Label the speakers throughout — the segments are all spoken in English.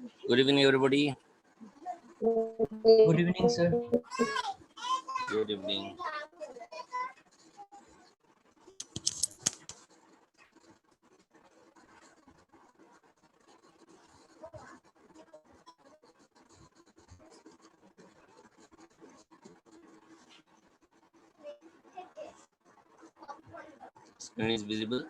Speaker 1: Good evening, everybody.
Speaker 2: Good evening, sir.
Speaker 1: Good evening. Screen is visible.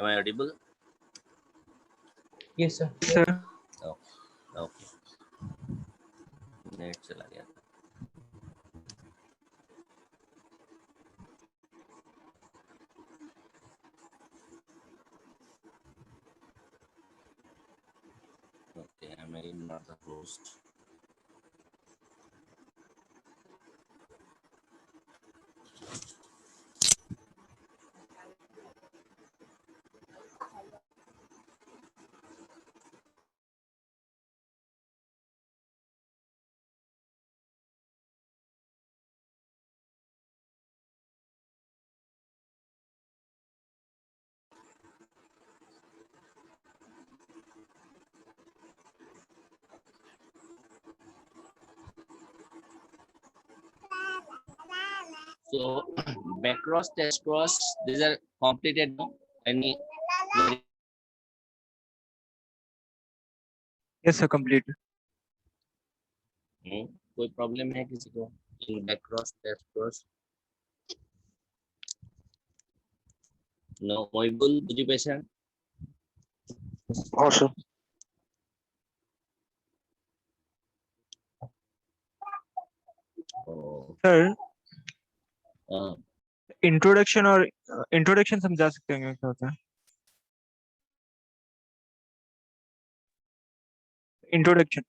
Speaker 1: Am I audible?
Speaker 2: Yes, sir.
Speaker 1: Oh, okay. Net चला गया. Okay, am I not the host? So, backcross, test cross, these are completed now. Any
Speaker 3: Yes, sir, complete.
Speaker 1: कोई problem है किसी को in backcross test cross? No मोइबुल बुझी पैसा?
Speaker 3: Awesome. Sir introduction और इंट्रोडक्शन समझा सकते हैं क्या होता है? Introduction.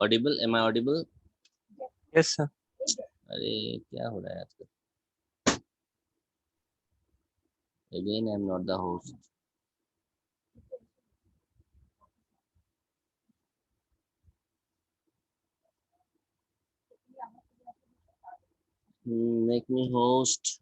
Speaker 1: Audible? Am I audible?
Speaker 3: Yes sir.
Speaker 1: अरे क्या हो रहा है आजकल? Again, I am not the host. Make me host.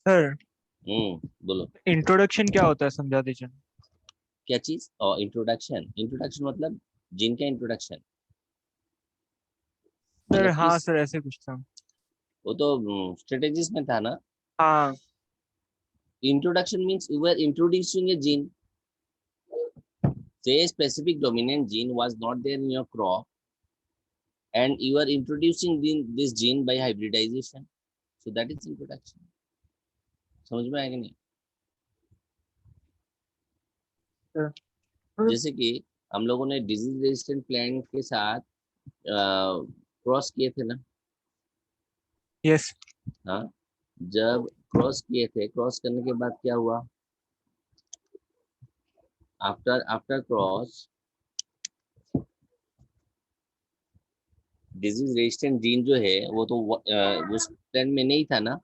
Speaker 3: Sir
Speaker 1: बोलो
Speaker 3: इंट्रोडक्शन क्या होता है, समझा दीजिए।
Speaker 1: क्या चीज? और इंट्रोडक्शन, इंट्रोडक्शन मतलब जीन का इंट्रोडक्शन,
Speaker 3: सर
Speaker 1: मतलब
Speaker 3: हाँ
Speaker 1: किस,
Speaker 3: सर, ऐसे कुछ था।
Speaker 1: वो तो स्ट्रेटेजीज में था ना।
Speaker 3: हाँ।
Speaker 1: Introduction means you are introducing a gene, say a specific dominant gene was not there in your crop and you are introducing this gene by hybridization, so that is introduction. समझ में आएगा नहीं?
Speaker 3: Sir
Speaker 1: जैसे कि हम लोगों ने disease resistant plant के साथ क्रॉस किए थे ना।
Speaker 3: यस।
Speaker 1: हाँ, जब क्रॉस किए थे, क्रॉस करने के बाद क्या हुआ? After after cross disease resistant gene जो है वो तो उस प्लांट में नहीं था ना।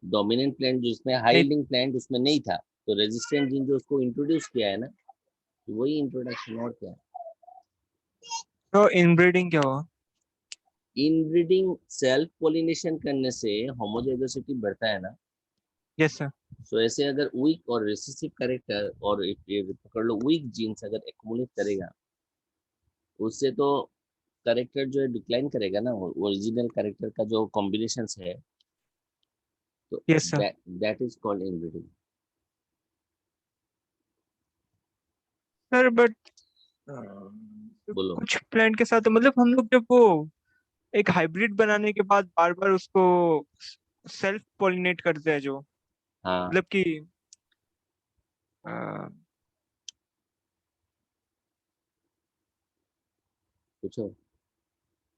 Speaker 1: डोमिनेंट प्लांट जिसमें हाई
Speaker 3: नहीं
Speaker 1: यील्डिंग प्लांट उसमें नहीं था, तो रेजिस्टेंट जीन जो उसको इंट्रोड्यूस किया है ना, तो वही इंट्रोडक्शन, और क्या है।
Speaker 3: तो इनब्रीडिंग क्या हुआ?
Speaker 1: इनब्रीडिंग सेल्फ पोलिनेशन करने से होमोजाइगोसिटी बढ़ता है ना।
Speaker 3: Yes sir.
Speaker 1: सो ऐसे अगर वीक और रिसेसिव कैरेक्टर और ये पकड़ लो वीक जीन्स अगर एक्युमुलेट करेगा, उससे तो कैरेक्टर जो है डिक्लाइन करेगा ना, ओरिजिनल कैरेक्टर का जो कॉम्बिनेशन है, तो
Speaker 3: yes sir.
Speaker 1: That is called inbreeding.
Speaker 3: Sir but
Speaker 1: बोलो।
Speaker 3: कुछ प्लांट के साथ तो मतलब हम लोग जब वो एक हाइब्रिड बनाने के बाद बार बार उसको सेल्फ पॉलिनेट करते हैं जो,
Speaker 1: हाँ,
Speaker 3: मतलब कि अ,
Speaker 1: पूछो।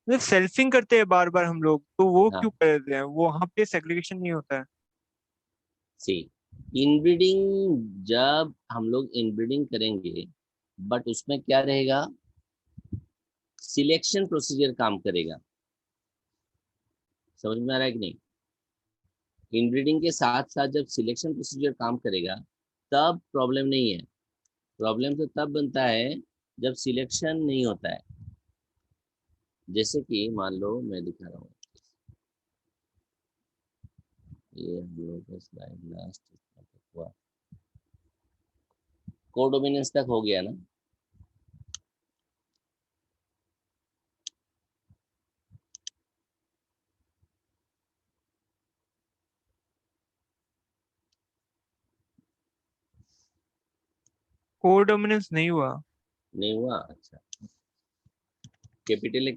Speaker 3: मतलब सेल्फिंग करते हैं बार बार हम लोग, तो वो क्यों
Speaker 1: हाँ,
Speaker 3: करते हैं? वो वहां पे सेग्रीगेशन नहीं होता है?
Speaker 1: सी, इनब्रीडिंग जब हम लोग इनब्रीडिंग करेंगे, बट उसमें क्या रहेगा, सिलेक्शन प्रोसीजर काम करेगा। समझ में आ रहा है कि नहीं? इनब्रीडिंग के साथ साथ जब सिलेक्शन प्रोसीजर काम करेगा, तब प्रॉब्लम नहीं है। प्रॉब्लम तो तब बनता है जब सिलेक्शन नहीं होता है। जैसे कि मान लो मैं दिखा रहा हूँ, ये हम लोग का स्लाइड लास्ट हुआ, कोडोमिनेंस तक हो गया ना।
Speaker 3: कोडोमिनेंस नहीं हुआ।
Speaker 1: नहीं हुआ? अच्छा, capital A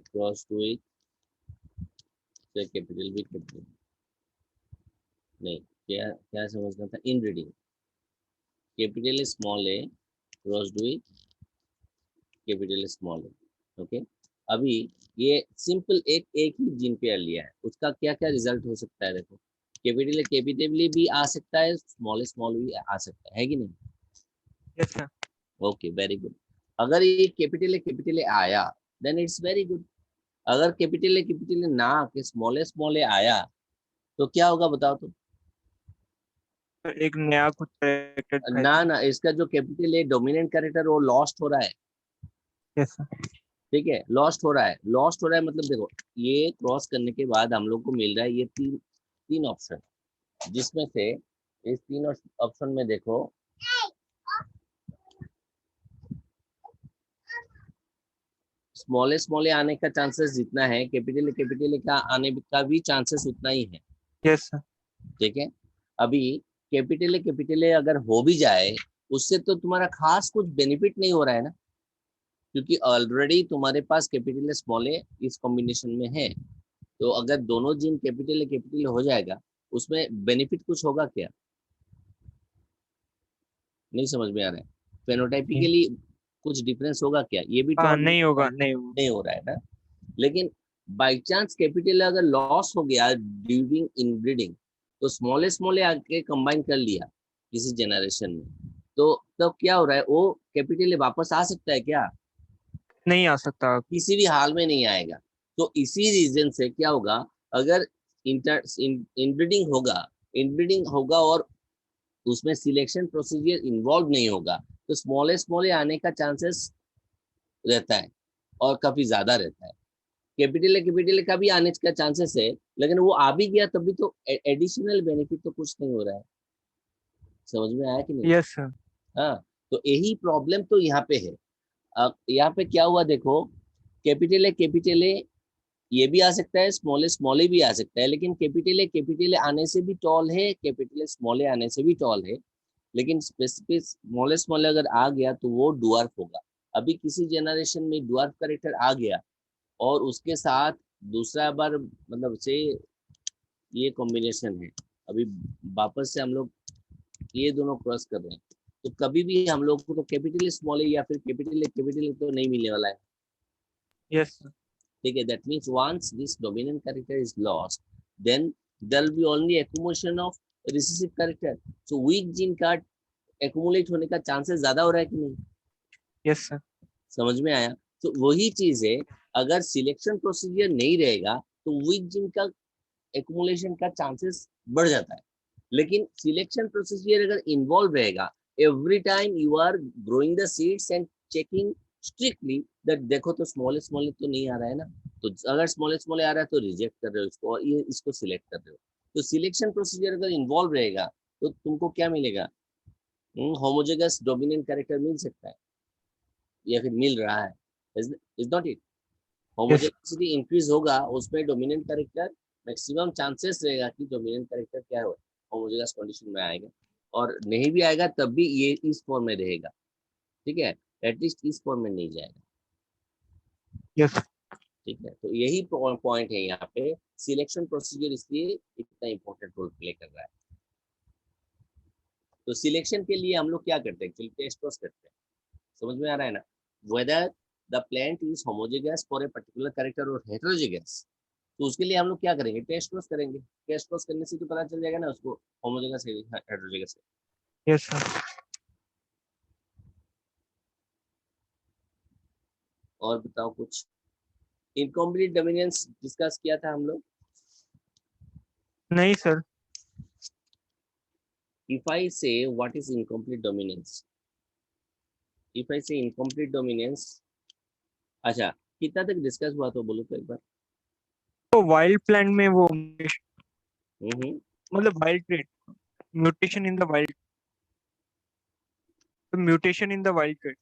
Speaker 1: cross to it, capital B capital, नहीं, क्या क्या समझना था, inbreeding capital small A cross to it capital small A, okay. अभी ये सिंपल एक एक ही जीन पेयर लिया है, उसका क्या क्या रिजल्ट हो सकता है, देखो। कैपिटली भी आ सकता है, स्मॉल स्मॉल भी आ सकता है कि नहीं?
Speaker 3: Yes sir.
Speaker 1: Okay, very good. अगर ये कैपिटल ए आया, देन इट्स वेरी गुड। अगर कैपिटल ए ना आके स्मॉल ए आया, तो क्या होगा बताओ तो।
Speaker 3: एक नया कुछ कैरेक्टर दिखाई
Speaker 1: ना
Speaker 3: देगा।
Speaker 1: ना, इसका जो कैपिटल ए डोमिनेंट कैरेक्टर वो लॉस्ट हो रहा है।
Speaker 3: Yes sir.
Speaker 1: ठीक है, लॉस्ट हो रहा है, लॉस्ट हो रहा है मतलब देखो, ये क्रॉस करने के बाद हम लोग को मिल रहा है ये तीन तीन ऑप्शन, जिसमें से इस तीन ऑप्शन में देखो, स्मॉल ए आने का चांसेस जितना है, कैपिटल ए का आने का भी चांसेस उतना ही है।
Speaker 3: Yes sir.
Speaker 1: ठीक है। अभी कैपिटल ए अगर हो भी जाए, उससे तो तुम्हारा खास कुछ बेनिफिट नहीं हो रहा है ना, क्योंकि ऑलरेडी तुम्हारे पास कैपिटल स्मॉल ए इस कॉम्बिनेशन में है। तो अगर दोनों जीन कैपिटल हो जाएगा, उसमें बेनिफिट कुछ होगा क्या? नहीं समझ में आ रहा है? फेनोटाइपिकली कुछ डिफरेंस होगा क्या? ये भी तो
Speaker 3: हाँ
Speaker 1: हम लोग
Speaker 3: नहीं
Speaker 1: को
Speaker 3: होगा, नहीं होगा।
Speaker 1: नहीं हो रहा है ना। लेकिन बाई चांस कैपिटल अगर लॉस हो गया ड्यूरिंग इनब्रीडिंग, तो स्मॉल आके कंबाइन कर लिया किसी जनरेशन में, तो तब क्या हो रहा है, वो कैपिटल वापस आ सकता है क्या?
Speaker 3: नहीं आ सकता।
Speaker 1: किसी भी हाल में नहीं आएगा। तो इसी रीजन से क्या होगा, अगर इंटर इनब्रीडिंग होगा और उसमें सिलेक्शन प्रोसीजर इन्वॉल्व नहीं होगा, तो स्मॉल आने का चांसेस रहता है, और काफी ज्यादा रहता है। कैपिटल का भी आने का चांसेस है, लेकिन वो आ भी गया तब भी तो एडिशनल बेनिफिट तो कुछ नहीं हो रहा है। समझ में आया कि नहीं?
Speaker 3: Yes sir.
Speaker 1: हाँ, तो यही प्रॉब्लम तो यहाँ पे है। अब यहाँ पे क्या हुआ देखो, कैपिटल ए ये भी आ सकता है, स्मॉल ए भी आ सकता है, लेकिन कैपिटल ए आने से भी टॉल है, कैपिटल स्मॉल ए आने से भी टॉल है, लेकिन स्पेसिफिक स्मॉल अगर आ गया तो वो डुआर्फ होगा। अभी किसी जनरेशन में डुआर्फ कैरेक्टर आ गया और उसके साथ दूसरा बार मतलब से ये कॉम्बिनेशन है, अभी वापस से हम लोग ये दोनों क्रॉस कर रहे हैं, तो कभी भी हम लोग को तो कैपिटल स्मॉल है या फिर कैपिटल तो नहीं मिलने वाला है।
Speaker 3: Yes sir.
Speaker 1: ठीक है, that means once this dominant character is lost, then there will be only accumulation of recessive character, so weak gene का accumulate होने का चांसेस ज्यादा हो रहा है कि नहीं?
Speaker 3: Yes sir.
Speaker 1: समझ में आया? तो वही चीज है, अगर सिलेक्शन प्रोसीजर नहीं रहेगा तो वीक जीन का एक्युमुलेशन का चांसेस बढ़ जाता है, लेकिन सिलेक्शन प्रोसीजर अगर इन्वॉल्व रहेगा, every time you are growing the seeds and checking strictly that देखो तो स्मॉल तो नहीं आ रहा है ना, तो अगर स्मॉल आ रहा है तो रिजेक्ट कर रहे हो इसको और ये इसको सिलेक्ट कर रहे हो। तो सिलेक्शन प्रोसीजर अगर इन्वॉल्व रहेगा तो तुमको क्या मिलेगा? होमोजेगस डोमिनेंट कैरेक्टर मिल सकता है या फिर मिल रहा है, is not it?
Speaker 3: Yes.
Speaker 1: Homogeneity increase होगा, उसमें डोमिनेंट कैरेक्टर मैक्सिमम चांसेस रहेगा कि डोमिनेंट कैरेक्टर क्या हो, होमोजेगस कंडीशन में आएगा, और नहीं भी आएगा तब भी ये इस फॉर्म में रहेगा। ठीक है, एटलीस्ट इस फॉर्म में नहीं जाएगा।
Speaker 3: यस।
Speaker 1: ठीक है, तो यही पॉइंट है यहाँ पे, सिलेक्शन प्रोसीजर इसलिए इतना इंपॉर्टेंट रोल प्ले कर रहा है। तो सिलेक्शन के लिए हम लोग क्या करते हैं, एक्चुअली टेस्ट क्रॉस करते हैं। समझ में आ रहा है ना? Whether the plant is homozygous for a particular character और हेटेरोजेगस, तो उसके लिए हम लोग क्या करेंगे, टेस्ट क्रॉस करेंगे। टेस्ट क्रॉस करने से तो पता चल जाएगा ना उसको होमोजेगस है हेटेरोजेगस है।
Speaker 3: Yes sir.
Speaker 1: और बताओ कुछ। इनकम्प्लीट डोमिनेंस डिस्कस किया था हम लोग।
Speaker 3: नहीं सर।
Speaker 1: इफ आई से what is incomplete dominance, if I से इनकम्प्लीट डोमिनेंस, अच्छा कितना तक डिस्कस हुआ तो बोलो तो एक बार।
Speaker 3: तो वाइल्ड प्लांट में वो
Speaker 1: हम्म
Speaker 3: मतलब wild trade, mutation in the wild, mutation in the wild trade.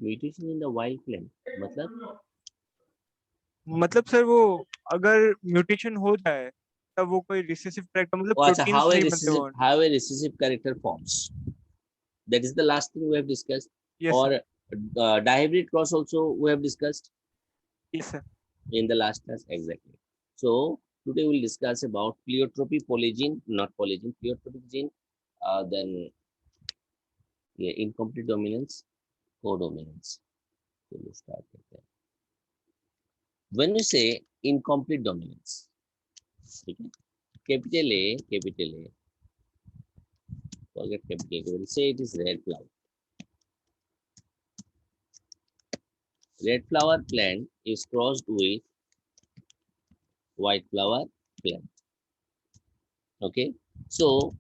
Speaker 1: Mutation in the wild plant मतलब?
Speaker 3: मतलब सर वो अगर म्यूटेशन हो जाए तब वो कोई रिसेसिव कैरेक्टर मतलब
Speaker 1: oh, अच्छा,
Speaker 3: प्रोटीन्स नहीं बनते वो।
Speaker 1: how a recessive character forms, that is the last thing we have discussed,
Speaker 3: yes
Speaker 1: or
Speaker 3: sir.
Speaker 1: dihybrid cross also we have discussed
Speaker 3: yes sir.
Speaker 1: in the last class, exactly. So today we'll discuss about pleiotropy, polygene, not polygene, pleiotropic gene, then yeah, incomplete dominance, codominance. So we'll start with that. When you say incomplete dominance, okay, capital A, forget capital A, we'll say it is red flower. Red flower plant is crossed with white flower plant. Okay, so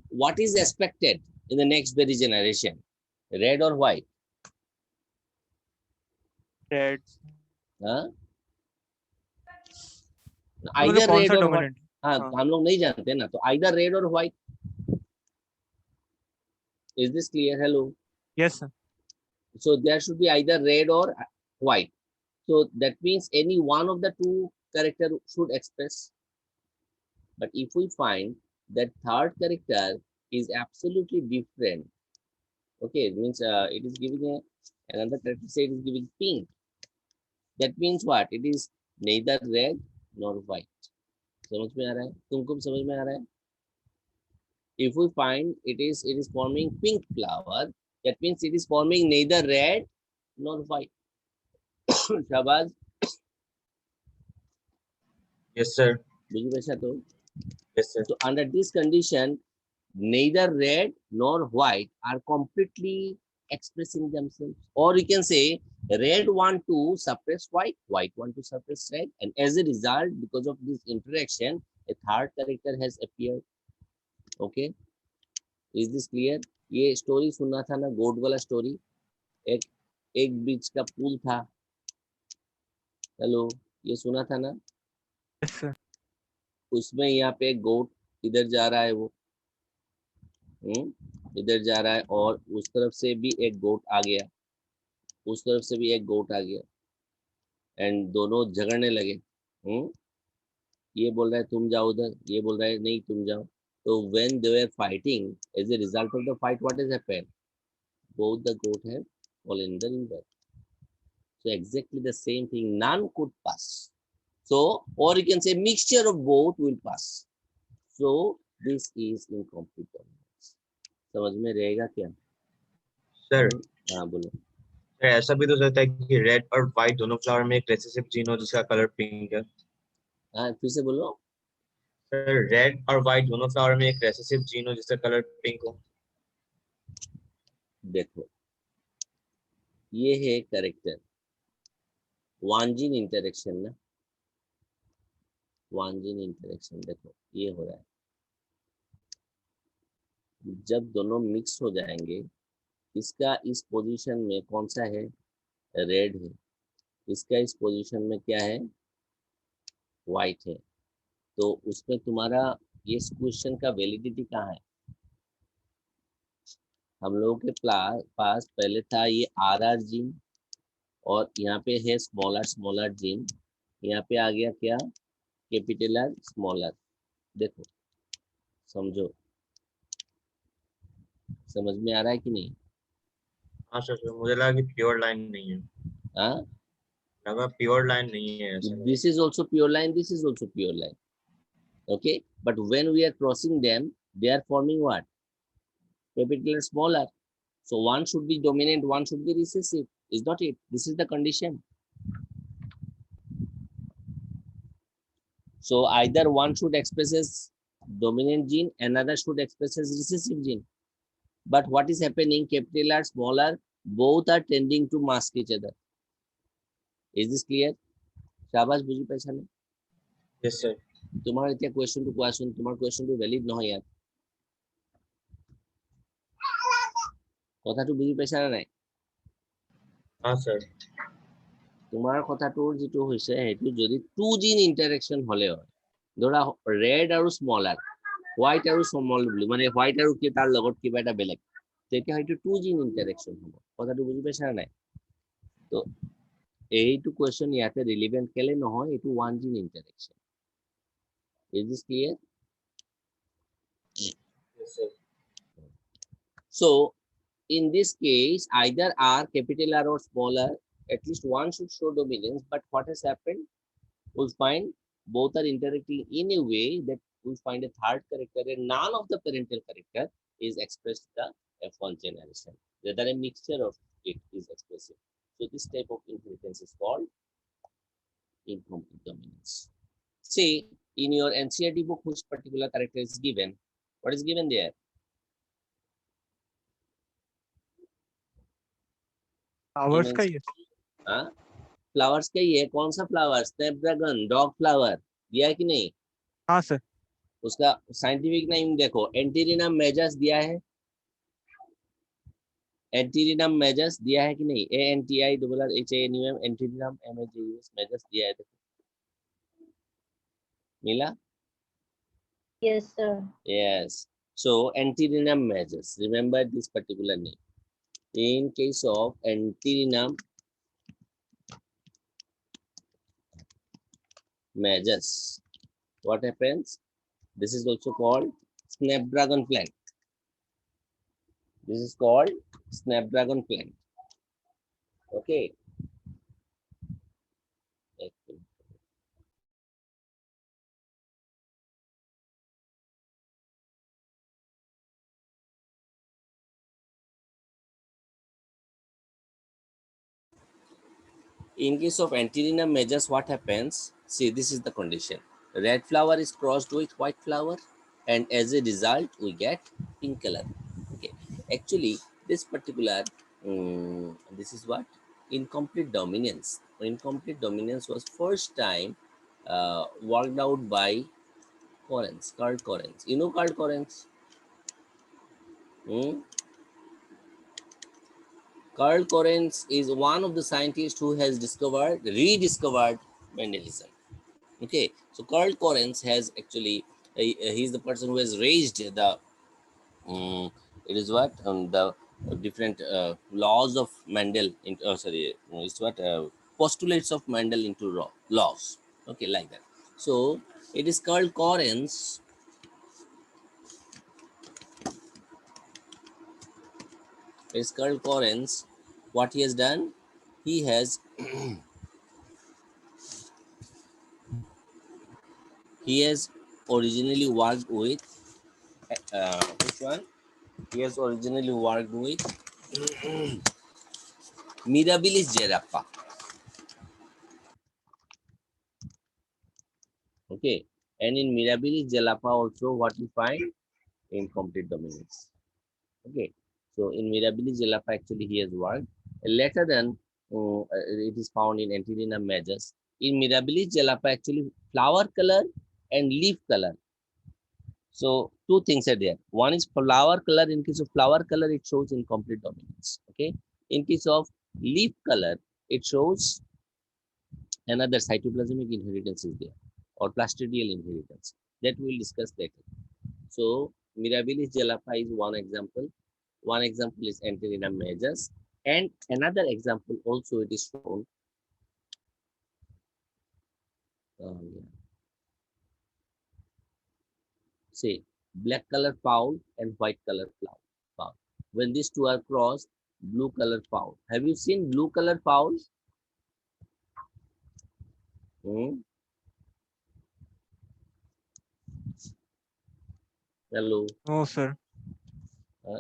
Speaker 1: what is expected in the next berry generation, red or white?
Speaker 3: Red.
Speaker 1: Huh?
Speaker 3: मतलब
Speaker 1: Either
Speaker 3: कौन
Speaker 1: red
Speaker 3: सा
Speaker 1: or white.
Speaker 3: Dominant.
Speaker 1: हाँ,
Speaker 3: हाँ।
Speaker 1: हम लोग नहीं जानते ना, तो either red or white. Is this clear? Hello.
Speaker 3: Yes sir.
Speaker 1: So there should be either red or white. So that means any one of the two character should express. But if we find that third character is absolutely different, okay, it means it is giving another character, say it is giving pink. That means what? It is neither red nor white. समझ में आ रहा है? तुमको भी समझ में आ रहा है? If we find it is forming pink flower, that means it is forming neither red nor white. शाबाश,
Speaker 2: Yes, sir.
Speaker 1: बुझी वैसा तो?
Speaker 2: Yes, sir.
Speaker 1: So under this condition, neither red nor white are completely expressing themselves, or you can say red want to suppress white, white want to suppress red, and as a result, because of this interaction, a third character has appeared. Okay, is this clear? ये story सुनना था ना, गोट वाला story. एक एक बीच का पुल था, hello, ये सुना था ना?
Speaker 3: Yes sir.
Speaker 1: उसमें यहाँ पे गोट इधर जा रहा है, वो इधर जा रहा है, और उस तरफ से भी एक गोट आ गया, उस तरफ से भी एक गोट आ गया, एंड दोनों झगड़ने लगे। ये बोल रहा है तुम जाओ उधर, ये बोल रहा है नहीं तुम जाओ। तो when they were fighting, as a result of the fight, what is happened? Both the goat have fallen in the river. So exactly the same thing, none could pass. So, or you can say mixture of both will pass. So this is incomplete dominance. समझ में रहेगा क्या?
Speaker 2: Sir
Speaker 1: हाँ बोलो।
Speaker 2: Sir ऐसा भी तो हो सकता है कि रेड और व्हाइट दोनों फ्लावर में एक रेसेसिव जीन हो जिसका कलर पिंक है।
Speaker 1: हाँ फिर से बोलो।
Speaker 2: सर रेड और व्हाइट दोनों फ्लावर में एक रेसेसिव जीन हो जिसका कलर पिंक हो।
Speaker 1: देखो, ये है करेक्टर, वन जीन इंटरेक्शन ना, वन जीन इंटरेक्शन। देखो ये हो रहा है, जब दोनों मिक्स हो जाएंगे, इसका इस पोजीशन में कौन सा है? रेड है। इसका इस पोजीशन में क्या है? व्हाइट है। तो उसमें तुम्हारा ये क्वेश्चन का वैलिडिटी कहाँ है? हम लोगों के पास पहले था ये RR जीन, और यहाँ पे है स्मॉलर जीन, यहाँ पे आ गया क्या? Capital R smaller. देखो समझो, समझ में आ रहा है कि नहीं?
Speaker 2: हाँ सर मुझे लगा कि प्योर लाइन नहीं है,
Speaker 1: हाँ,
Speaker 2: लगा प्योर लाइन नहीं है ऐसा लगा।
Speaker 1: this is also pure line, this is also pure line. Okay, but when we are crossing them, they are forming what? Capital and smaller. So one should be dominant, one should be recessive. Is not it? This is the condition. So either one should express as dominant gene, another should express as recessive gene. But what is happening? Capital R, small r, both are tending to mask each other. Is this clear? शाबाश बुझी पहचाने।
Speaker 2: Yes sir.
Speaker 1: तुम्हारा इतना question to question, तुम्हारा question to valid নহয় यार, কথাটো বুজি পাইছা না নাই?
Speaker 2: हाँ सर।
Speaker 1: তোমাৰ কথাটোৰ যিটো হৈছে সেইটো যদি টু জিন ইন্টাৰেকশন হলে হয়, ধৰা ৰেড আৰু স্মল আৰ, হোৱাইট আৰু স্মল ব্লু, মানে হোৱাইট আৰু কি তাৰ লগত কিবা এটা বেলেগ, তেতিয়া হয়তো টু জিন ইন্টাৰেকশন হ'ব। কথাটো বুজি পাইছা নাই? তো এইটো কোৱেশ্চন ইয়াতে ৰিলিভেন্ট কেলে নহয়, এইটো one gene interaction. Is this clear?
Speaker 2: Yes sir.
Speaker 1: So in this case, either R, capital R or small r, at least one should show dominance. But what has happened? We'll find both are interacting in a way that we'll find a third character, and none of the parental character is expressed in the F1 generation. Rather, a mixture of it is expressive. So this type of inheritance is called incomplete dominance. Say in your NCERT book, which particular character is given? What is given there?
Speaker 3: Hours का ही है।
Speaker 1: हाँ, flowers का ही है। कौन सा flower? Snapdragon, dog flower दिया है कि नहीं?
Speaker 3: हाँ सर।
Speaker 1: उसका साइंटिफिक नेम देखो, एंटीरिनम मेजस दिया है, एंटीरिनम मेजस दिया है कि नहीं? ANTIHANUM, एंटीरिनम MEJUS मेजस दिया है, देखो मिला?
Speaker 4: Yes, sir.
Speaker 1: Yes. So antirinam measures, remember this particular name. In case of antirinam measures, what happens? This is also called snapdragon plant. This is called snapdragon plant. Okay. In case of antirinam measures, what happens? See, this is the condition. Red flower is crossed with white flower, and as a result, we get pink color. Okay. Actually, this particular, this is what? Incomplete dominance. Incomplete dominance was first time worked out by Correns, Carl Correns. You know Carl Correns? Karl Korens is one of the scientists who has rediscovered Mendelism. Okay, so Karl Korens has actually, he's the person who has raised the, it is what, the different laws of Mendel, it's what, postulates of Mendel into laws. Okay, like that. So it is Karl Korens. It's Karl Korens. What he has done, he has he has originally worked with which one? He has originally worked with Mirabilis Gerappa. Okay, and in Mirabilis Gerappa also, what we find? Incomplete dominance. Okay, so in Mirabilis Gerappa actually he has worked. Later than it is found in Antirrhinum majus. In Mirabilis Gerappa actually flower color and leaf color. So two things are there. One is flower color. In case of flower color, it shows incomplete dominance. Okay. In case of leaf color, it shows another cytoplasmic inheritance is there, or plastidial inheritance, that we will discuss later. So Mirabilis Gerappa is one example. One example is Antirrhinum majus, and another example also it is shown. Yeah. Say black color fowl and white color fowl. When these two are crossed, blue color fowl. Have you seen blue color fowls? Hmm? Hello.
Speaker 3: No, sir.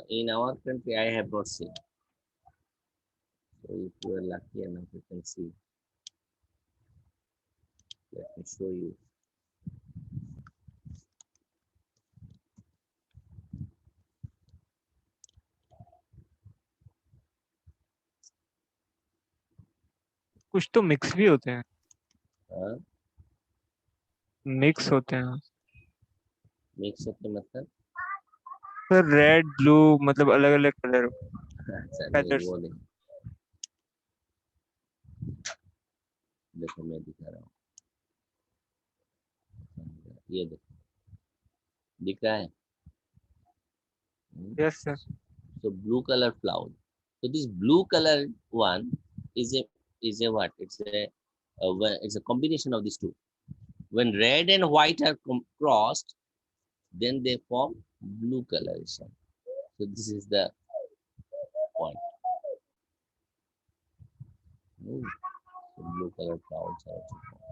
Speaker 1: In our country, I have not seen. So if you are lucky enough, you can see. Let me show you.
Speaker 3: कुछ तो mix भी होते हैं, mix होते हैं
Speaker 1: Mix up मतलब?
Speaker 3: Sir, red blue मतलब अलग अलग कलर
Speaker 1: अच्छा नहीं,
Speaker 3: feathers.
Speaker 1: वो नहीं. देखो मैं दिखा रहा हूँ. ये देखो, दिख रहा है?
Speaker 3: Yes, sir.
Speaker 1: So blue color flower. So this blue color one is a what? It's a combination of these two. When red and white are crossed, then they form blue coloration. So this is the point. So blue color clouds are also formed.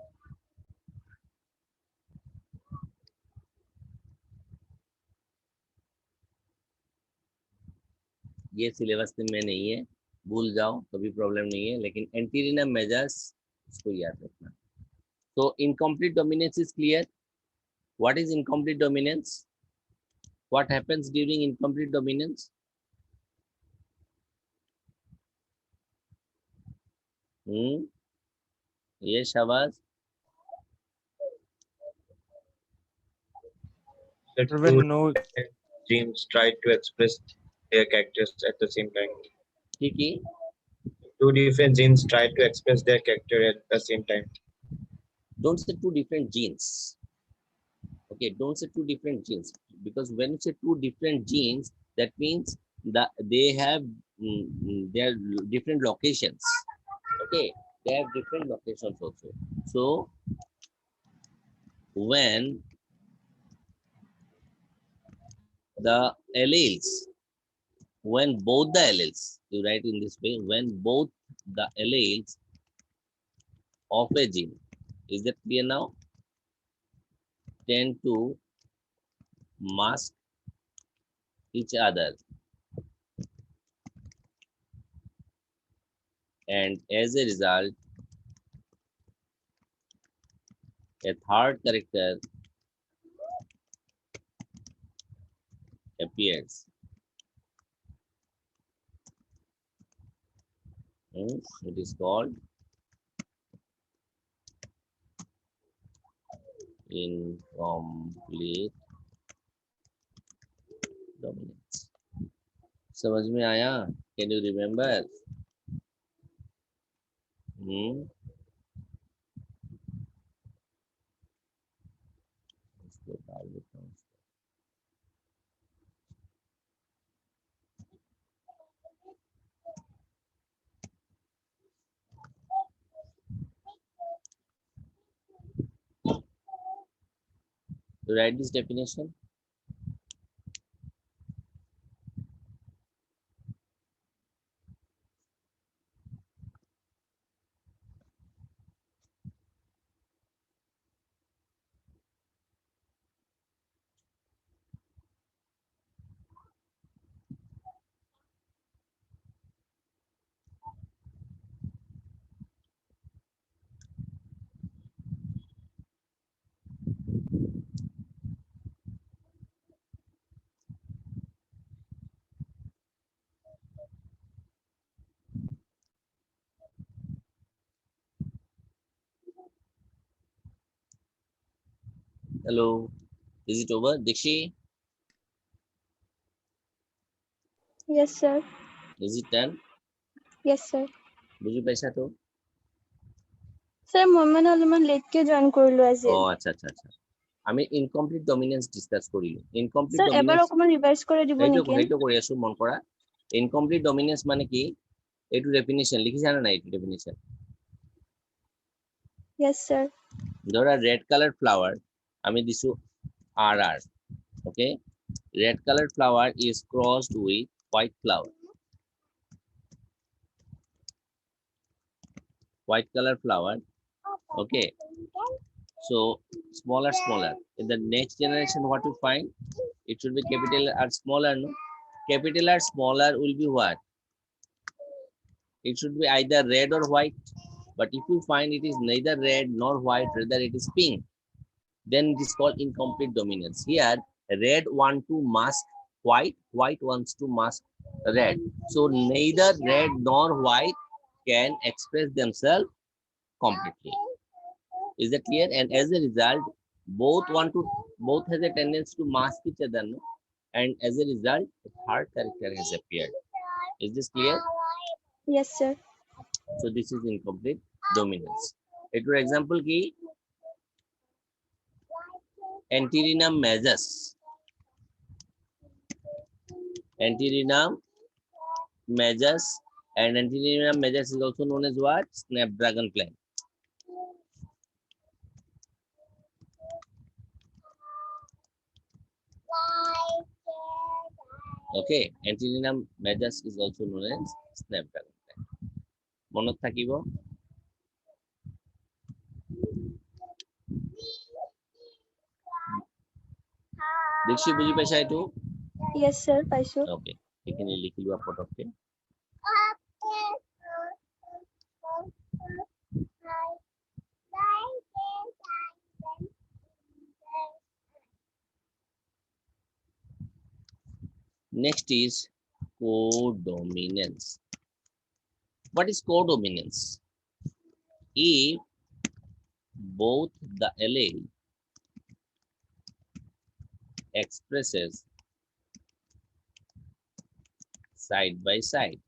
Speaker 1: ये syllabus में नहीं है, भूल जाओ, कभी problem नहीं है, लेकिन एंटीरिनम मेजर्स इसको याद रखना. So incomplete dominance is clear. What is incomplete dominance? What happens during incomplete dominance? Yes, Shabazz.
Speaker 2: The
Speaker 3: Sir, when no,
Speaker 2: genes try to express their characters at the same time.
Speaker 1: Kiki?
Speaker 2: Two different genes try to express their character at the same time.
Speaker 1: Don't say two different genes. Okay, don't say two different genes, because when you say two different genes, that means that they have their different locations. Okay, they have different locations also. So when the alleles, when both the alleles, you write in this way, when both the alleles of a gene, is that clear now? Tend to mask each other, and as a result, a third character appears. It is called incomplete dominance. समझ में आया? Can you remember? Hmm. इसके बाद बताओ। To write this definition. Hello. Is it over, Dikshi?
Speaker 5: Yes, sir.
Speaker 1: Is it done?
Speaker 5: Yes, sir.
Speaker 1: বুঝি পাইছা তো?
Speaker 5: Sir, মই মানে অলপমান লেটকে জইন কৰিলো আজি।
Speaker 1: ও আচ্ছা আচ্ছা আচ্ছা। আমি ইনকমপ্লিট ডমিনেন্স ডিসকাস কৰিলো। ইনকমপ্লিট
Speaker 5: Sir, এবাৰ
Speaker 1: ডমিনেন্স
Speaker 5: অকমান ৰিভাইজ কৰি দিব নেকি?
Speaker 1: সেইটো কৰি আছো, মন কৰা। ইনকমপ্লিট ডমিনেন্স মানে কি? এইটো ডেফিনিশন লিখিছা না নাই এইটো ডেফিনিশন?
Speaker 5: Yes, sir.
Speaker 1: ধৰা রেড কালার ফ্লাওয়ার আমি দিছো RR, okay? Red colour flower is crossed with white flower. White color flower, okay? So smaller. In the next generation, what you find? It should be capital or smaller, no? Capital or smaller will be what? It should be either red or white. But if you find it is neither red nor white, rather it is pink, then it is called incomplete dominance. Here, red want to mask white, white wants to mask red. So neither red nor white can express themselves completely. Is that clear? And as a result, both has a tendency to mask each other, no? And as a result, a third character has appeared. Is this clear?
Speaker 5: Yes, sir.
Speaker 1: So this is incomplete dominance. For example, ki Antirrhinum majus. Antirrhinum majus, and Antirrhinum majus is also known as what? Snapdragon plant. Okay, Antirrhinum majus is also known as snapdragon plant. Monot thakibo. Dikshi বুজি পাইছা এইটো?
Speaker 5: Yes, sir. পাইছো।
Speaker 1: ওকে, এখানে লিখি লোৱা পটককে। Next is codominance. What is codominance? If both the allele expresses side by side,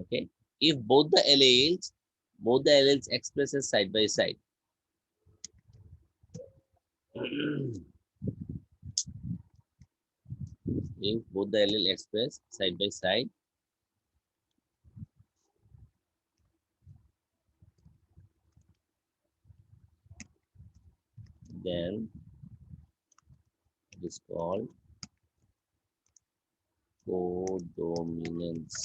Speaker 1: okay? If both the alleles expresses side by side, if both the allele express side by side, then it is called codominance.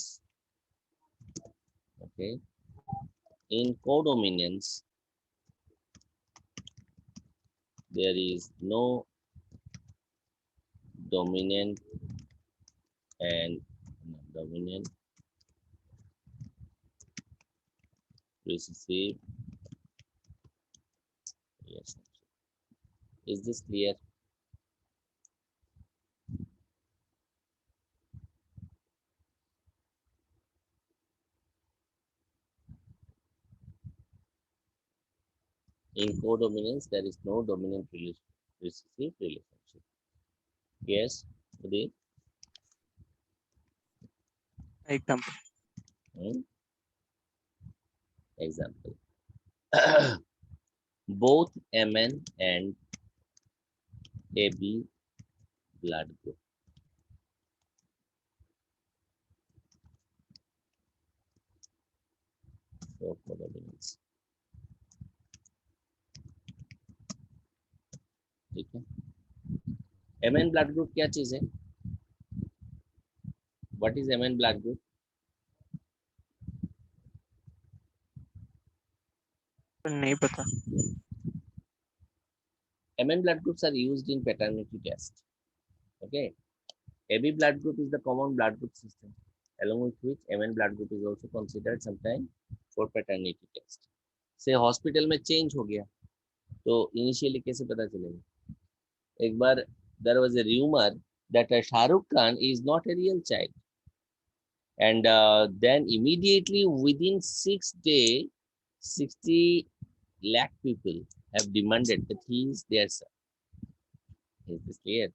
Speaker 1: Okay, in codominance there is no dominant and dominant recessive relationship. Is this clear? In codominance, there is no dominant recessive relationship. Yes, Udi?
Speaker 3: एकदम।
Speaker 1: Hmm? Example. Both Mn and AB blood group. So for the means. ठीक है. Mn blood group क्या चीज है? What is Mn blood group?
Speaker 3: नहीं पता.
Speaker 1: Mn blood groups are used in paternity test. Okay. AB blood group is the common blood group system, along with which Mn blood group is also considered sometimes for paternity test. Say hospital में change हो गया, तो initially कैसे पता चलेगा? एक बार there was a rumor that Shah Rukh Khan is not a real child, and then immediately within 6 days, 60 lakh people have demanded that he is their son. Is this clear?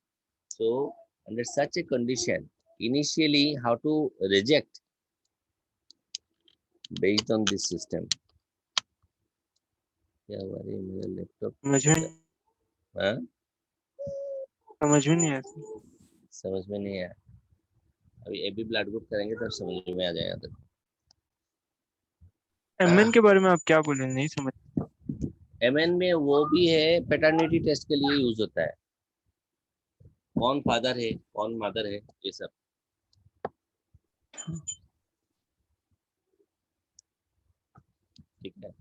Speaker 1: So under such a condition, initially how to reject based on this system. क्या हुआ रे मेरा laptop? हाँ
Speaker 3: समझ में नहीं आया.
Speaker 1: समझ में नहीं आया. अभी एबी ब्लड ग्रुप करेंगे तब समझ में आ जाएगा. तो
Speaker 3: एमएन के बारे में आप क्या बोले, नहीं समझ.
Speaker 1: एमएन में वो भी है, पैटर्निटी टेस्ट के लिए यूज होता है. कौन फादर है, कौन मदर है, ये सब. ठीक है.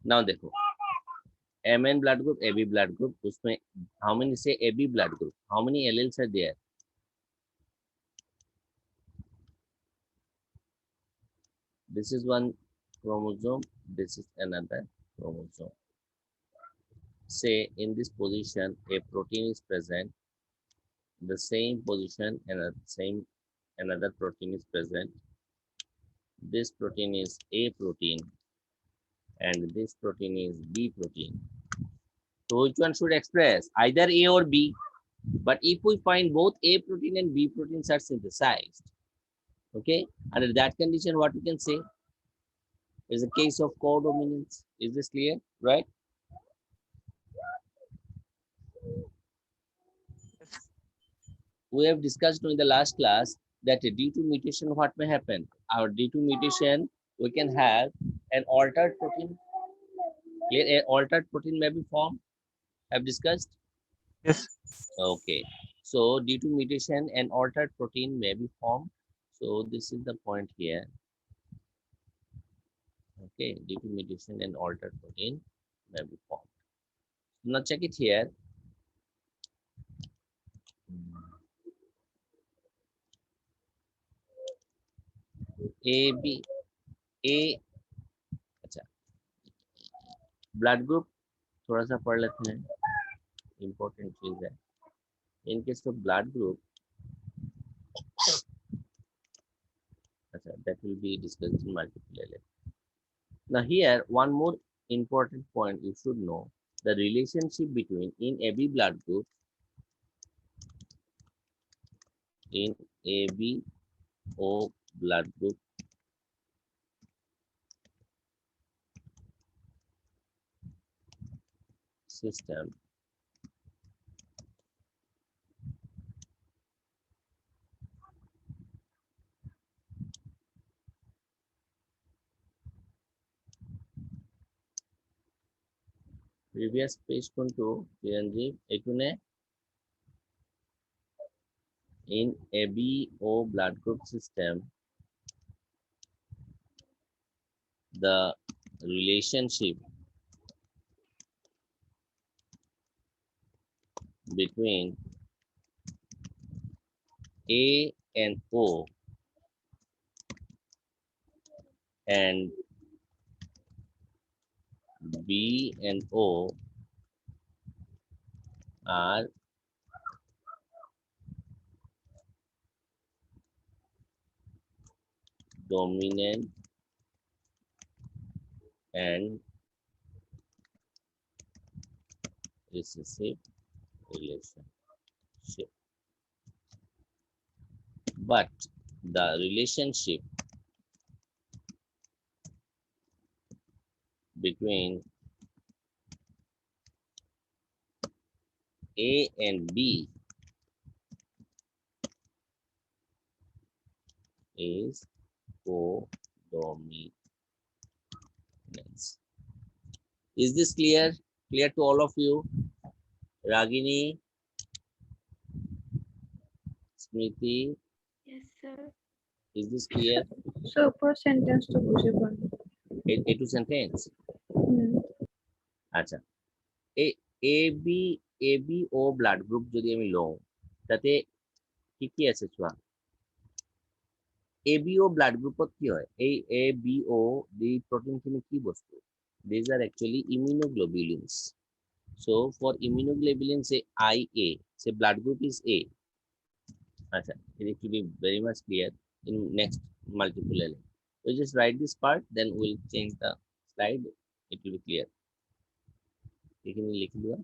Speaker 1: नाउ देखो, Mn blood group, AB blood group, उसमें how many say AB blood group, how many alleles are there? This is one chromosome, this is another chromosome. Say in this position a protein is present, the same position and another protein is present. This protein is A protein and this protein is B protein. So which one should express? Either A or B. But if we find both A protein and B proteins are synthesized, okay, under that condition, what we can say is a case of codominance. Is this clear? Right? We have discussed in the last class that due to mutation, what may happen? Our due to mutation, we can have an altered protein. Clear? An altered protein may be formed. Have discussed?
Speaker 3: Yes.
Speaker 1: Okay. So due to mutation, an altered protein may be formed. So this is the point here. Okay, due to mutation, an altered protein may be formed. Now check it here. A, B, A, अच्छा, blood group थोड़ा सा पढ़ लेते हैं, important चीज है. In case of blood group, अच्छा, that will be discussed in multiple level. Now here, one more important point you should know: the relationship between in AB blood group, in ABO blood group, system, previous page kontu Chiranjeev ekune in ABO blood group system, the relationship between A and O and B and O are dominant and recessive relationship. But the relationship between A and B is codominance. Is this clear? Clear to all of you? Ragini, Smriti,
Speaker 5: Yes, sir.
Speaker 1: is this clear?
Speaker 5: So, first sentence to বুঝে পান।
Speaker 1: A to sentence. আচ্ছা AB ও blood group যদি আমি লও তাতে কি কি আছে চোৱা ABO ব্লাড গ্রুপত কি হয় এই ABO দি প্রোটিন খিনি কি বস্তু these are actually immunoglobulins so for immunoglobulins say IA say blood group is A acha it will be very much clear in next multiple element we just write this part then we'll change the slide it will be clear এখানে লিখে দিবা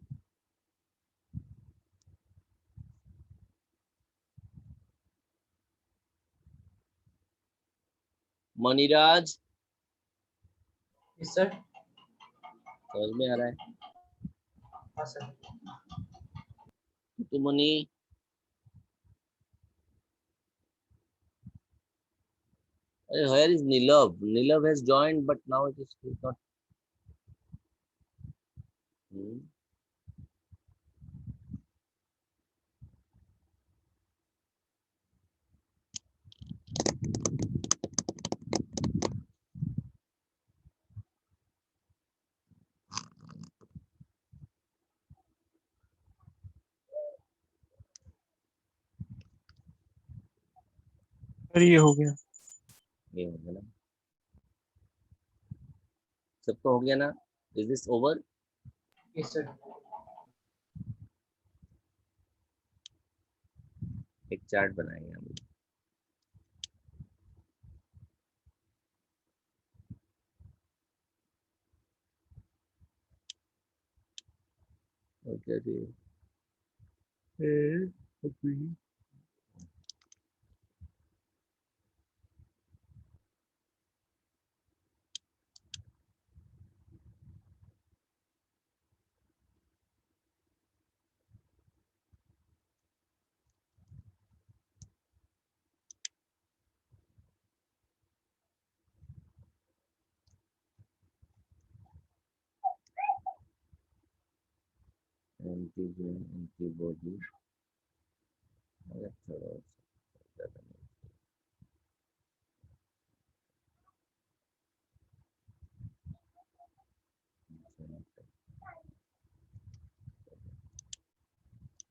Speaker 1: Maniraj
Speaker 2: Yes, sir.
Speaker 1: समझ में आ रहा है
Speaker 2: हाँ, sir.
Speaker 1: तो money where is Nilav? Nilav has joined but now it is not
Speaker 3: sir ये हो गया
Speaker 1: ये हो गया ना सबको हो गया ना is this over
Speaker 2: Yes, sir.
Speaker 1: एक चार्ट बनाएंगे हम ओके जी antigen antibody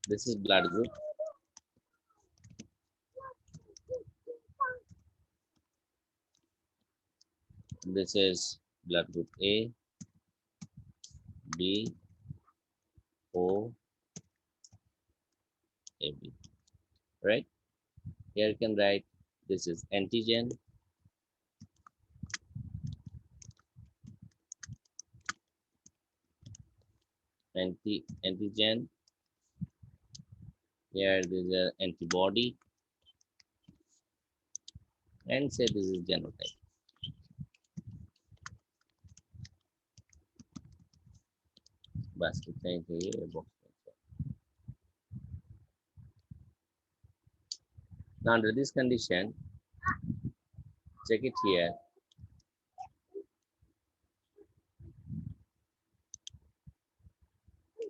Speaker 1: this is blood group this is blood group A B O AB right here you can write this is antigen antigen here this is an antibody and say this is genotype बस इतना ही चाहिए box now under this condition check it here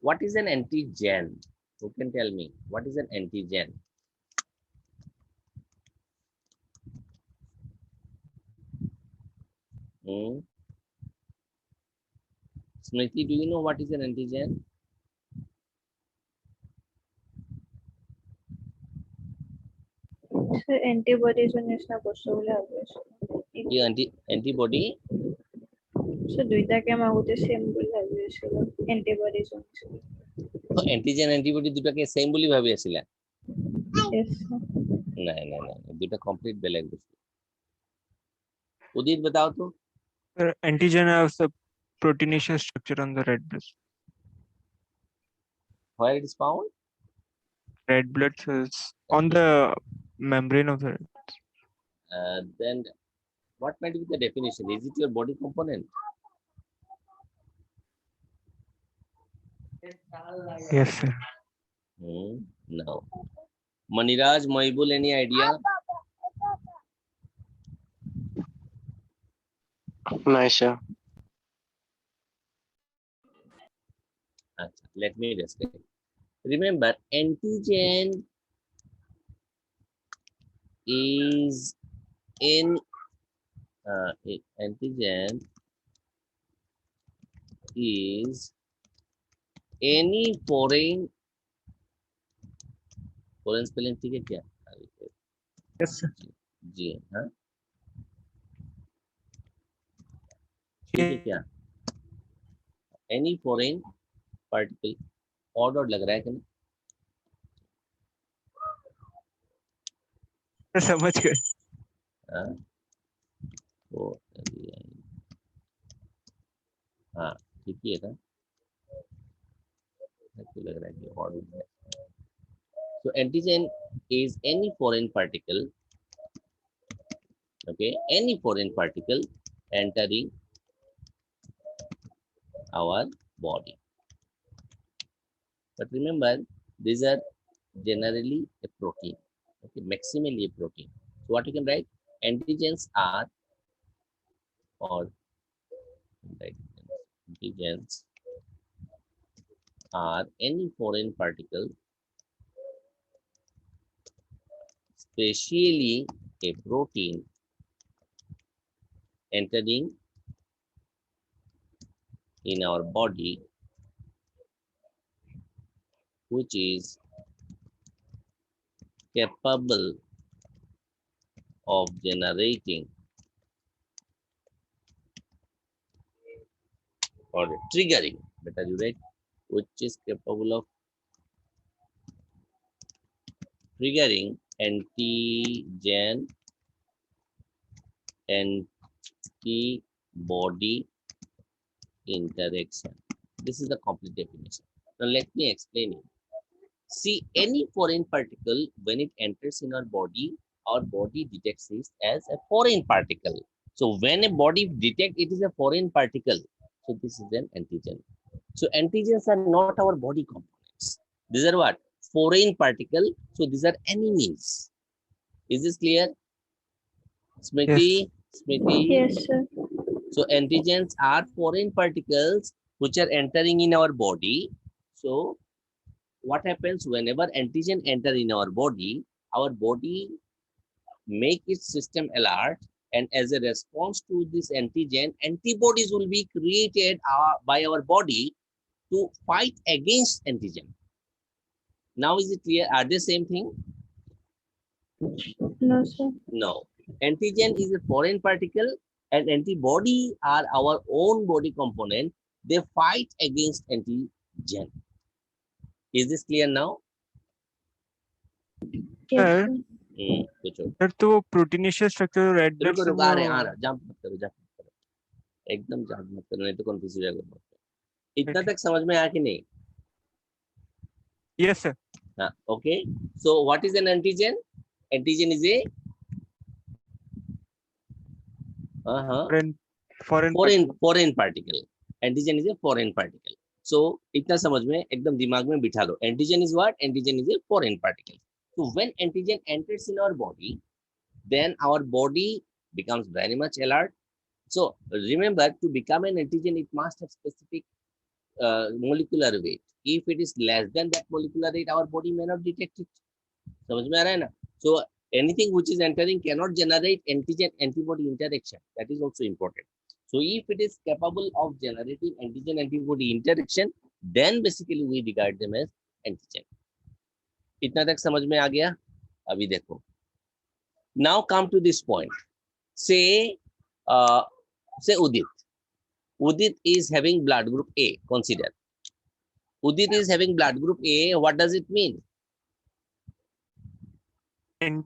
Speaker 1: what is an antigen who can tell me what is an antigen Smriti, do you know what is an antigen
Speaker 5: Sir, antibodies ও নিচিনা বস্তু বুলি ভাবি আছো
Speaker 1: ये antibody
Speaker 5: So, দুইটাকে মই আগতে same বুলি ভাবি আছিলো antibodies ও নিচিনা
Speaker 1: antigen antibody দুটাকে সেম বুলি ভাবি আছিলা
Speaker 5: Yes, sir.
Speaker 1: नहीं नहीं नहीं দুটা কমপ্লিট বেলেগ বস্তু উদিত बताओ तो
Speaker 3: Sir, antigen has the proteinaceous structure on the red blood.
Speaker 1: where it is found
Speaker 3: Red blood cells on the membrane of the
Speaker 1: then what might be the definition is it your body component
Speaker 3: Yes, sir.
Speaker 1: No. Maniraj, Maibul, any idea?
Speaker 6: Nice, sir.
Speaker 1: Let me explain. Remember, antigen is antigen is any foreign spelling ठीक है क्या?
Speaker 3: Yes, sir.
Speaker 1: जी हाँ ठीक है क्या? Any foreign particle odd लग रहा है कि नहीं?
Speaker 3: समझ गए.
Speaker 1: हाँ वो हाँ ठीक ही है ना? ऐसे लग रहा है कि ऑड है. So antigen is any foreign particle, okay, any foreign particle entering our body. But remember, these are generally a protein, okay, maximally a protein. So what you can write? Antigens are, or right, antigens are any foreign particle, especially a protein entering in our body, which is capable of generating or triggering, better you write, which is capable of triggering antigen antibody interaction. This is the complete definition. Now let me explain it. See, any foreign particle, when it enters in our body detects it as a foreign particle. So when a body detects it is a foreign particle, so this is an antigen. So antigens are not our body components. These are what? Foreign particle. So these are enemies. Is this clear? Smriti? Smriti?
Speaker 5: Yes, sir.
Speaker 1: So antigens are foreign particles which are entering in our body. So what happens whenever antigen enter in our body make its system alert, and as a response to this antigen, antibodies will be created by our body to fight against antigen. Now is it clear? Are they same thing?
Speaker 5: No, sir.
Speaker 1: No. Antigen is a foreign particle and antibody are our own body component. They fight against antigen. Is this clear now?
Speaker 5: Yes,
Speaker 3: Sir,
Speaker 5: sir.
Speaker 1: पूछो.
Speaker 3: Sir तो वो proteinaceous structure red blood
Speaker 1: रुको
Speaker 3: cell
Speaker 1: रुको आ रहे हैं jump मत करो एकदम जंप मत करो नहीं तो कंफ्यूज हो जाएगा. इतना तक समझ में आया कि नहीं?
Speaker 3: Yes sir.
Speaker 1: हाँ okay. So what is an antigen? Antigen is a foreign particle. Antigen is a foreign particle. So इतना समझ में एकदम दिमाग में बिठा दो. Antigen is what? Antigen is a foreign particle. So when antigen enters in our body, then our body becomes very much alert. So remember, to become an antigen, it must have specific molecular weight. If it is less than that molecular weight, our body may not detect it. समझ में आ रहा है ना? So anything which is entering cannot generate antigen antibody interaction. That is also important. So if it is capable of generating antigen antibody interaction, then basically we regard them as antigen. इतना तक समझ में आ गया? अभी देखो. Now come to this point. Say Udit. Udit is having blood group A. Consider. Udit is having blood group A. What does it mean? In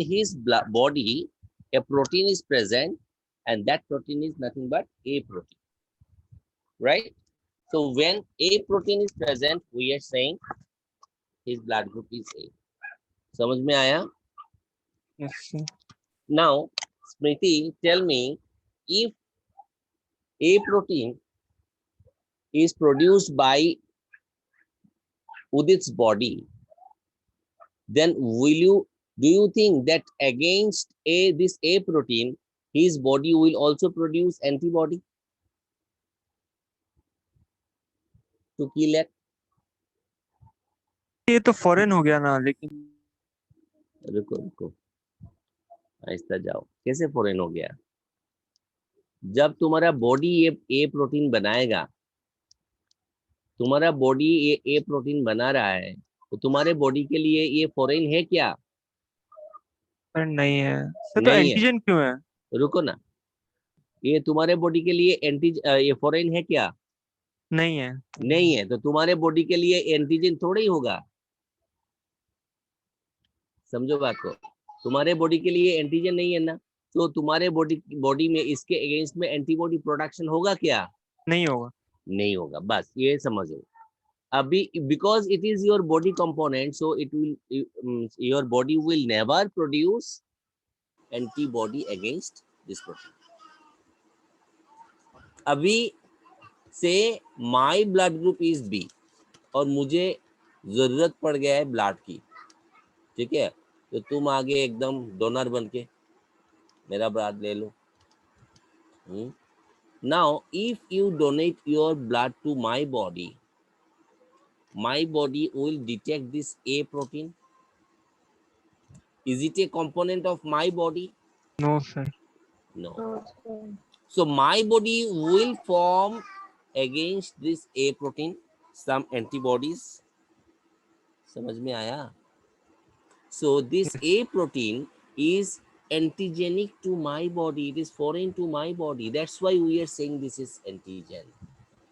Speaker 1: his body, a protein is present, and that protein is nothing but A protein, right? So when A protein is present, we are saying his blood group is A. समझ में आया?
Speaker 3: Yes, sir.
Speaker 1: Now, Smriti, tell me, if A protein is produced by Udit's body, then do you think that against this A protein, his body will also produce antibody to kill it?
Speaker 3: ये तो foreign हो गया ना, लेकिन
Speaker 1: रुको रुको, आहिस्ता जाओ। कैसे फॉरेन हो गया? जब तुम्हारा बॉडी ये ए प्रोटीन बनाएगा, तुम्हारा बॉडी ये ए प्रोटीन बना रहा है, तो तुम्हारे बॉडी के लिए ये फॉरेन है क्या?
Speaker 3: सर नहीं है सर, तो
Speaker 1: नहीं है।
Speaker 3: एंटीजन क्यों है?
Speaker 1: रुको ना, ये तुम्हारे बॉडी के लिए ये फॉरेन है क्या?
Speaker 3: नहीं है।
Speaker 1: नहीं है, तो तुम्हारे बॉडी के लिए एंटीजन थोड़ा ही होगा। समझो बात को, तुम्हारे बॉडी के लिए एंटीजन नहीं है ना, तो तुम्हारे बॉडी में इसके अगेंस्ट में एंटीबॉडी प्रोडक्शन होगा क्या?
Speaker 3: नहीं होगा।
Speaker 1: नहीं होगा, बस ये समझो। अभी because it is your body component, so it will your body will never produce antibody against this protein. अभी से my blood group is B और मुझे जरूरत पड़ गया है ब्लड की, ठीक है, तो तुम आगे एकदम डोनर बन के मेरा ब्लड ले लो। Now if you donate your blood to my body will detect this A protein. Is it a component of my body?
Speaker 3: No sir.
Speaker 1: No.
Speaker 4: No, sir.
Speaker 1: So my body will form against this A protein some antibodies. समझ में आया? So this A protein is antigenic to my body. It is foreign to my body. That's why we are saying this is antigen.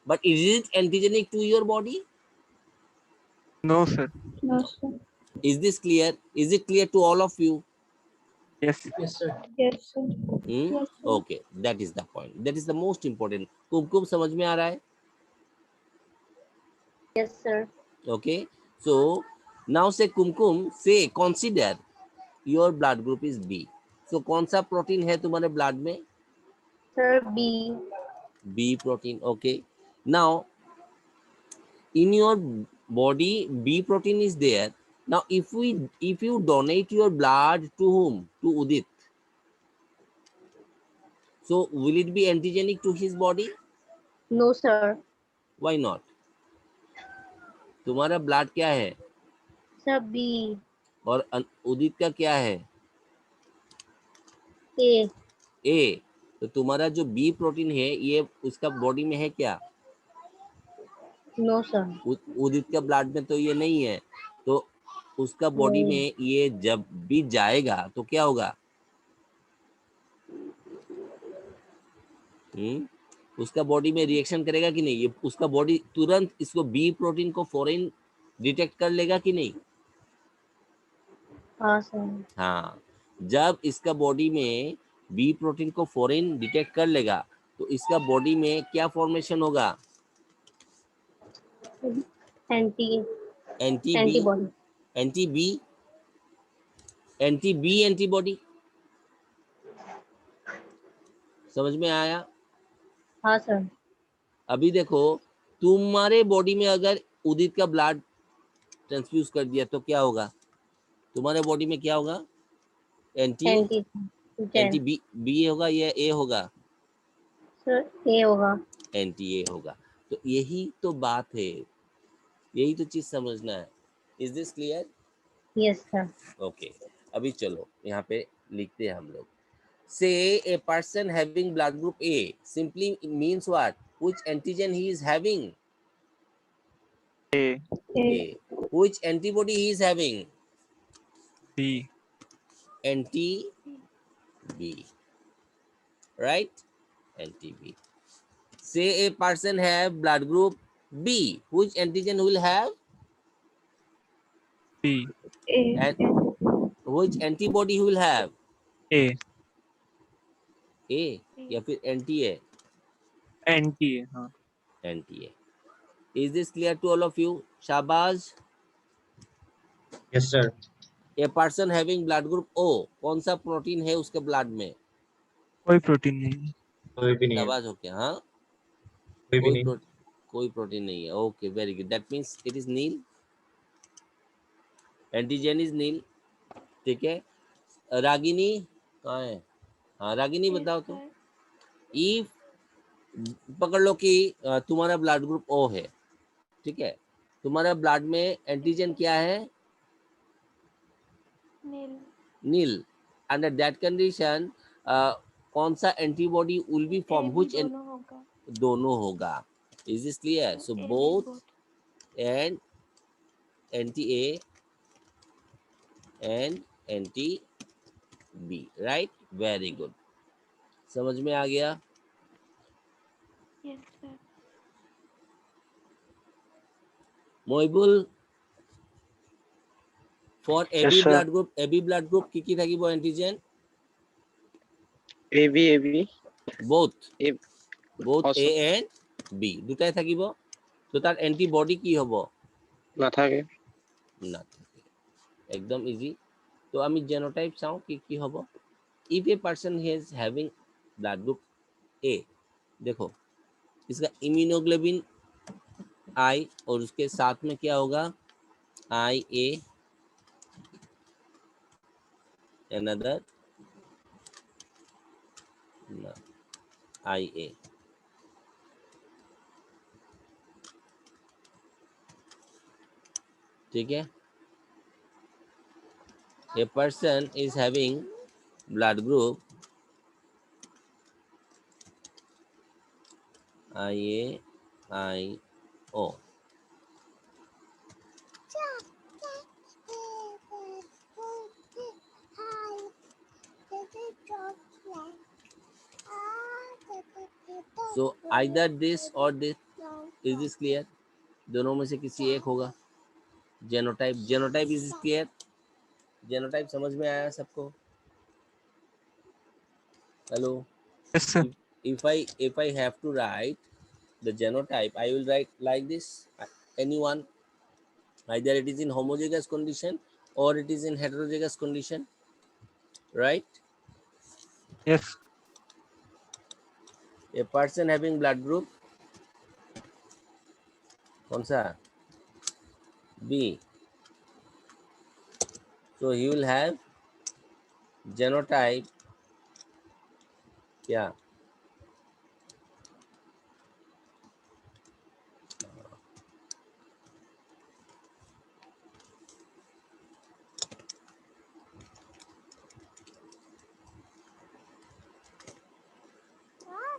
Speaker 1: But is it antigenic to your body?
Speaker 3: No sir.
Speaker 5: No, sir.
Speaker 1: Is this clear? Is it clear to all of you?
Speaker 3: Yes.
Speaker 5: Yes, sir.
Speaker 1: Yes,
Speaker 5: Yes, sir.
Speaker 1: okay, that is the point. That is the most important. कुमकुम समझ में आ रहा है?
Speaker 4: Yes, sir.
Speaker 1: Okay, so now say Kumkum, say consider your blood group is B. So कौन सा protein है तुम्हारे blood में?
Speaker 4: Sir, B.
Speaker 1: B protein. Okay, now in your body B protein is there. Now if you donate your blood to whom? To Udit. So will it be antigenic to his body?
Speaker 4: No, sir.
Speaker 1: Why not? तुम्हारा blood क्या है
Speaker 4: Sir, B.
Speaker 1: और उदित का क्या है?
Speaker 4: A.
Speaker 1: ए। तो तुम्हारा जो बी प्रोटीन है ये उसका बॉडी में है क्या?
Speaker 4: No, sir.
Speaker 1: उदित का ब्लड में तो ये नहीं है, तो उसका बॉडी
Speaker 4: नहीं।
Speaker 1: में ये जब भी जाएगा तो क्या होगा? उसका बॉडी में रिएक्शन करेगा कि नहीं? ये उसका बॉडी तुरंत इसको बी प्रोटीन को फॉरेन डिटेक्ट कर लेगा कि नहीं?
Speaker 4: हाँ, sir.
Speaker 1: हाँ, जब इसका बॉडी में बी प्रोटीन को फॉरेन डिटेक्ट कर लेगा तो इसका बॉडी में क्या फॉर्मेशन होगा?
Speaker 4: Antibody.
Speaker 1: एंटीबॉडी। समझ में आया?
Speaker 4: हाँ, सर.
Speaker 1: अभी देखो, तुम्हारे बॉडी में अगर उदित का ब्लड ट्रांसफ्यूज कर दिया तो क्या होगा? तुम्हारे बॉडी में क्या होगा? एंटी बी होगा या ए होगा?
Speaker 4: सर, A होगा.
Speaker 1: एंटी ए होगा। तो यही तो बात है, यही तो चीज समझना है। Is this clear?
Speaker 4: Yes, sir.
Speaker 1: Okay, अभी चलो यहाँ पे लिखते हैं हम लोग। Say a person having blood group A simply means what? Which antigen he is having?
Speaker 3: A.
Speaker 1: A. Which antibody he is having?
Speaker 3: B.
Speaker 1: Anti-B. Right? Anti-B. Say a person have blood group B. Which antigen will have?
Speaker 3: B.
Speaker 5: A.
Speaker 1: And which antibody he will have?
Speaker 3: A.
Speaker 1: A या फिर anti-A?
Speaker 3: Anti है। हाँ।
Speaker 1: Anti-A. Is this clear to all of you? Shabazz.
Speaker 2: Yes, sir.
Speaker 1: A person having blood group O, कौन सा protein है उसके blood में?
Speaker 3: कोई प्रोटीन नहीं।
Speaker 2: कोई भी नहीं है।
Speaker 1: शाबाश हो क्या? हाँ,
Speaker 2: कोई भी नहीं।
Speaker 1: कोई प्रोटीन नहीं है। Okay, very good, that means it is nil, antigen is nil. ठीक है, रागिनी कहाँ है? हाँ रागिनी
Speaker 5: Yes,
Speaker 1: बताओ तो।
Speaker 5: sir.
Speaker 1: इफ पकड़ लो कि तुम्हारा ब्लड ग्रुप ओ है, ठीक है, तुम्हारा ब्लड में एंटीजन क्या है?
Speaker 5: Nil.
Speaker 1: Nil. Under that condition कौन सा antibody will be form?
Speaker 5: AB
Speaker 1: which?
Speaker 5: दोनों होगा।
Speaker 1: दोनों होगा। Is this clear? So
Speaker 5: AB
Speaker 1: both
Speaker 5: both.
Speaker 1: And anti A and anti B, right? Very good, समझ में आ गया?
Speaker 5: Yes, sir.
Speaker 1: Moibul, for
Speaker 3: Yes,
Speaker 1: AB
Speaker 3: sir.
Speaker 1: Blood group কি কি থাকিব antigen?
Speaker 3: AB, AB.
Speaker 1: Both
Speaker 3: A,
Speaker 1: both A
Speaker 3: also
Speaker 1: and B দুটাই থাকিব। তো তাৰ এন্টিবডি কি হ'ব?
Speaker 3: নাথাকে।
Speaker 1: নাথাকে। একদম ইজি। তো আমি জেনোটাইপ চাওঁ কি কি হ'ব। If a person is having blood group ए, देखो इसका इम्यूनोग्लोबिन आई और उसके साथ में क्या होगा? आई ए, another आई ए। ठीक है, a person is having blood group IA IO, so either this or this, is this clear? दोनों में से किसी एक होगा। Genotype, genotype is clear? Genotype समझ में आया सबको? Hello?
Speaker 3: Yes, sir.
Speaker 1: if I have to write the genotype, I will write like this. Anyone, either it is in homozygous condition or it is in heterozygous condition, right?
Speaker 3: Yes.
Speaker 1: A person having blood group कौन सा? B, so he will have genotype क्या?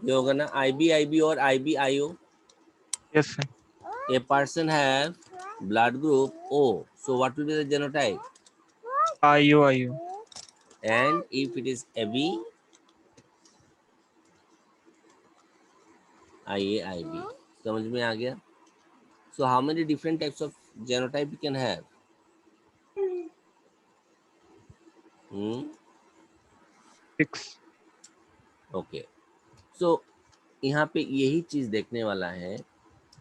Speaker 1: ये होगा ना IB और IBIO।
Speaker 3: Yes, sir.
Speaker 1: A person have blood group O, so what will be the genotype?
Speaker 3: IU, IU.
Speaker 1: And if it is AB, IA IB। समझ में आ गया? So how many different types of genotype you can have? Hmm?
Speaker 3: 6.
Speaker 1: Okay. So यहाँ पे यही चीज देखने वाला है।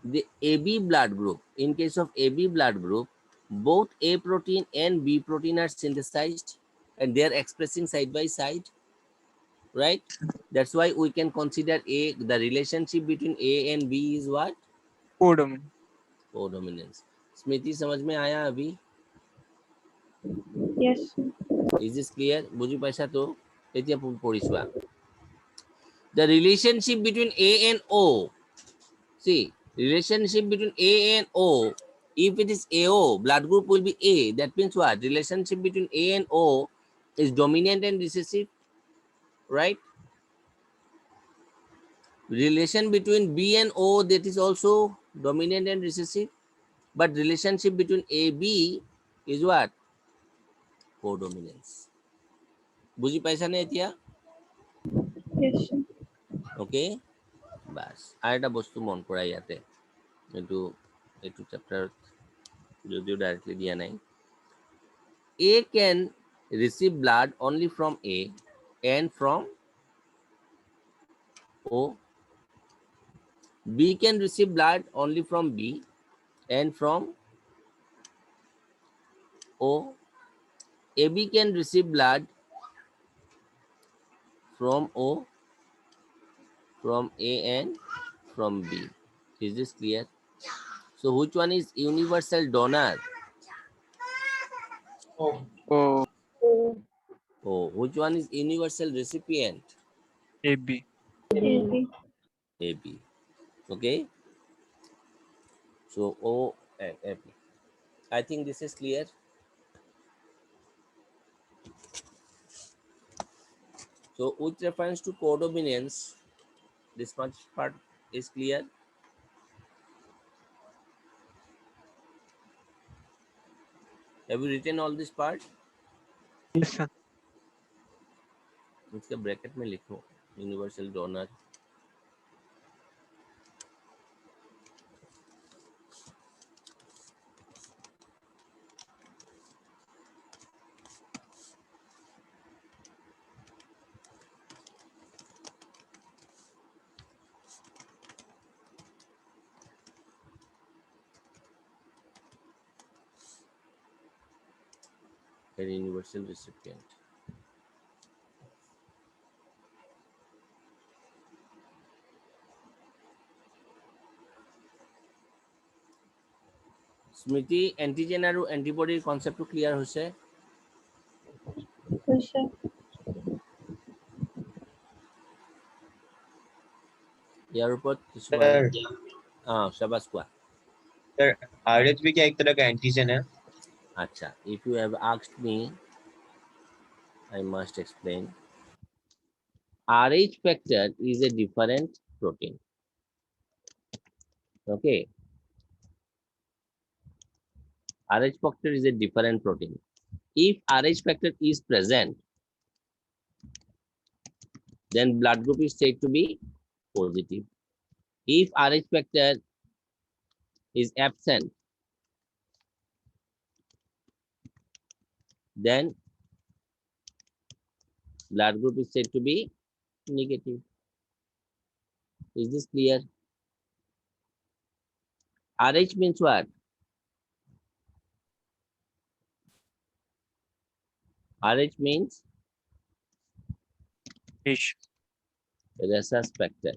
Speaker 1: The AB blood group, in case of AB blood group, both A protein and B protein are synthesized and they are expressing side by side, right? That's why we can consider the relationship between A and B is what?
Speaker 3: Codominant.
Speaker 1: Codominance. Smriti समझ में आया अभी?
Speaker 5: Yes, sir.
Speaker 1: Is this clear? बुझी पाइছা तो এতিয়া পঢ়িছোৱা। The relationship between A and O, see, relationship between A and O, if it is AO, blood group will be A. That means what? Relationship between A and O is dominant and recessive, right? Relation between B and O, that is also dominant and recessive, but relationship between AB is what? Codominance. বুজি পাইছা নে এতিয়া?
Speaker 5: Yes, sir.
Speaker 1: ওকে, বাস আর একটা বস্তু মন করা ইয়াতে, এইটো এইটো চ্যাপ্টাৰত যদিও ডাইরেক্টলি দিয়া নাই। A can receive blood only from A and from O. B can receive blood only from B and from O. AB can receive blood from O, from A and from B. Is this clear? So which one is universal donor?
Speaker 3: Oh,
Speaker 4: O.
Speaker 1: Oh, which one is universal recipient?
Speaker 3: AB.
Speaker 5: AB.
Speaker 1: AB. Okay. So O and AB. I think this is clear. So with reference to codominance, this much part is clear. Have you written all this part?
Speaker 3: Yes, sir.
Speaker 1: इसके bracket में लिखो universal donor. A universal recipient. স্মৃতি antigen আৰু এন্টিবডিৰ কনসেপ্টটো clear হৈছে?
Speaker 5: হৈছে।
Speaker 1: ইয়াৰ ওপৰত কিছুমান শাবাশ কোৱা.
Speaker 2: सर RH भी क्या एक तरह का एंटीजन है?
Speaker 1: अच्छा, if you have asked me, I must explain. RH factor is a different protein. Okay. RH factor is a different protein. If RH factor is present, then blood group is said to be positive. If RH factor is absent, then blood group is said to be negative. Is this clear? RH means what? RH means
Speaker 3: Ish.
Speaker 1: rhesus factor.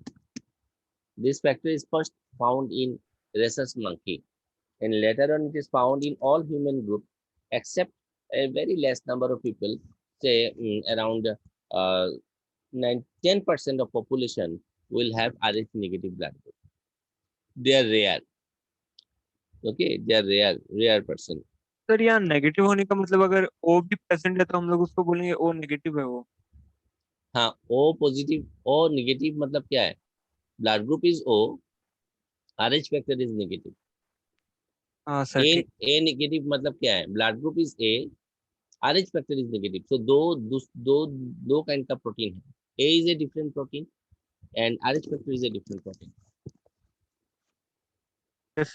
Speaker 1: This factor is first found in rhesus monkey, and later on it is found in all human group except a very less number of people, say around 10% of population will have RH negative blood group. They are rare. Okay, they are rare person.
Speaker 3: Sir यहाँ negative होने का मतलब अगर O भी present है तो हम लोग उसको बोलेंगे O नेगेटिव है वो.
Speaker 1: हाँ, O पॉजिटिव O नेगेटिव मतलब क्या है? Blood group is O, RH factor is negative.
Speaker 3: हाँ सर
Speaker 1: A
Speaker 3: ठीक.
Speaker 1: नेगेटिव मतलब क्या है? Blood group is A, RH factor is negative. So दो kind का protein है. A is a different protein and RH factor is a different protein.
Speaker 3: Yes.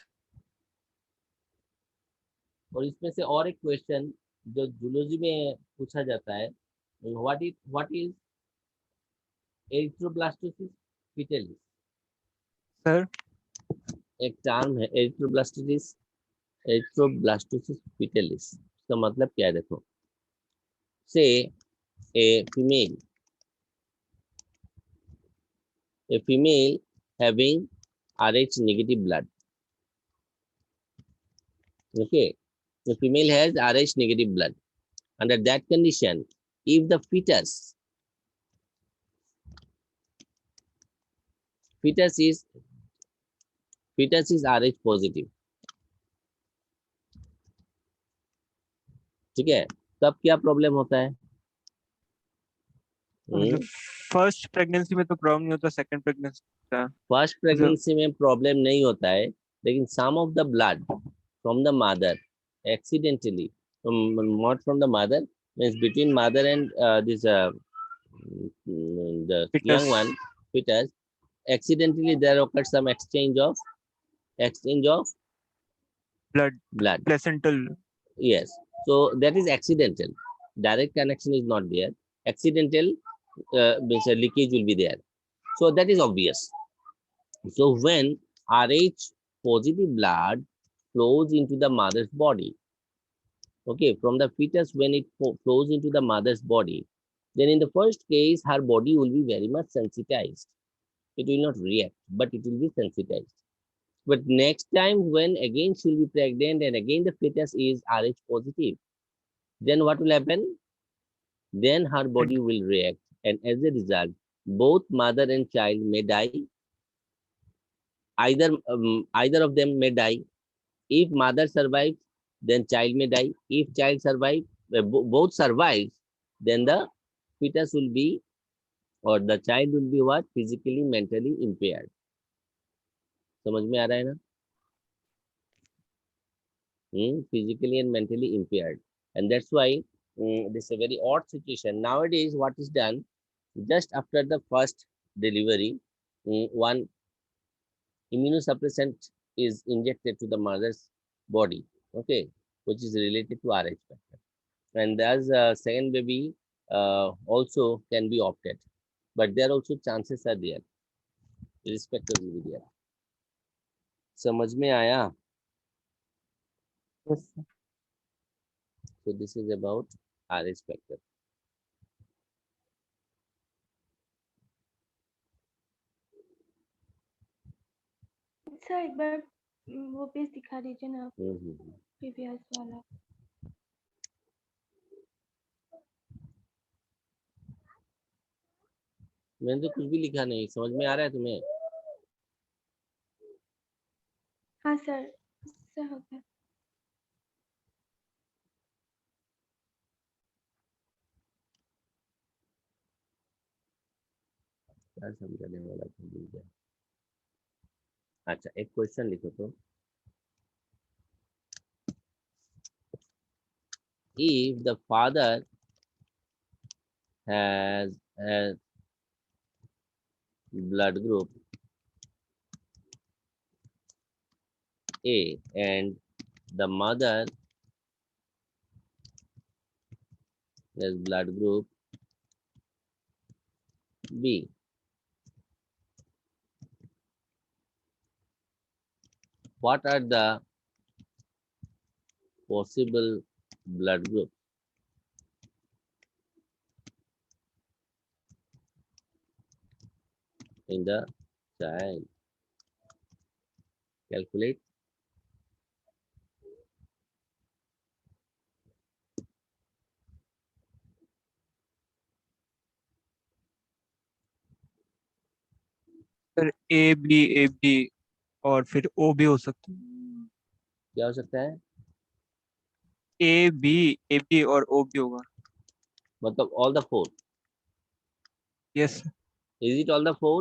Speaker 1: और इसमें से और एक क्वेश्चन जो जूलॉजी में पूछा जाता है, what is erythroblastosis fetalis?
Speaker 3: Sir
Speaker 1: एक टर्म है erythroblastosis fetalis. इसका मतलब क्या है? देखो, say a female having RH negative blood. Okay, the female has RH negative blood. Under that condition, if the fetus is RH positive, ठीक है, तब क्या प्रॉब्लम होता है?
Speaker 3: मतलब फर्स्ट प्रेगनेंसी में तो प्रॉब्लम नहीं होता, सेकंड प्रेगनेंसी का.
Speaker 1: फर्स्ट प्रेगनेंसी में प्रॉब्लम नहीं होता है, लेकिन some of the blood from the mother accidentally, not from the mother, means between mother and this the
Speaker 3: Fetus.
Speaker 1: young one, fetus, accidentally there occurred some exchange of
Speaker 3: blood
Speaker 1: blood.
Speaker 3: Placental.
Speaker 1: Yes, so that is accidental. Direct connection is not there. Accidental means a leakage will be there. So that is obvious. So when RH positive blood flows into the mother's body, okay, from the fetus, when it flows into the mother's body, then in the first case, her body will be very much sensitized. It will not react, but it will be sensitized. But next time when again she'll be pregnant and again the fetus is Rh positive, then what will happen? Then her body will react, and as a result, both mother and child may die. Either of them may die. If mother survives, then child may die. If child survives, both survives, then the fetus will be, or the child will be what? Physically, mentally impaired. समझ में आ रहा है ना? Physically and mentally impaired, and that's why this is a very odd situation. Nowadays, what is done? Just after the first delivery, one immunosuppressant is injected to the mother's body, okay, which is related to Rh factor. And as a second baby also can be opted, but there also chances are there, irrespective will be there. समझ में आया?
Speaker 3: Yes, sir.
Speaker 1: So this is about Rh factor.
Speaker 5: Sir एक बार वो page दिखा दीजिए ना आप,
Speaker 1: हम्म।
Speaker 5: Previous वाला।
Speaker 1: मैंने तो कुछ भी लिखा नहीं, समझ में आ रहा है तुम्हें?
Speaker 5: हाँ सर, सर हो गया।
Speaker 1: क्या समझाने वाला था, भूल गया। अच्छा, एक क्वेश्चन लिखो तो, if the father has blood group A and the mother has blood group B, what are the possible blood groups in the child? Calculate.
Speaker 3: Sir A B और फिर ओ भी हो सकता है।
Speaker 1: क्या हो सकता है?
Speaker 3: ए बी और ओ भी होगा।
Speaker 1: मतलब all the four.
Speaker 3: Yes sir.
Speaker 1: Is it all the four?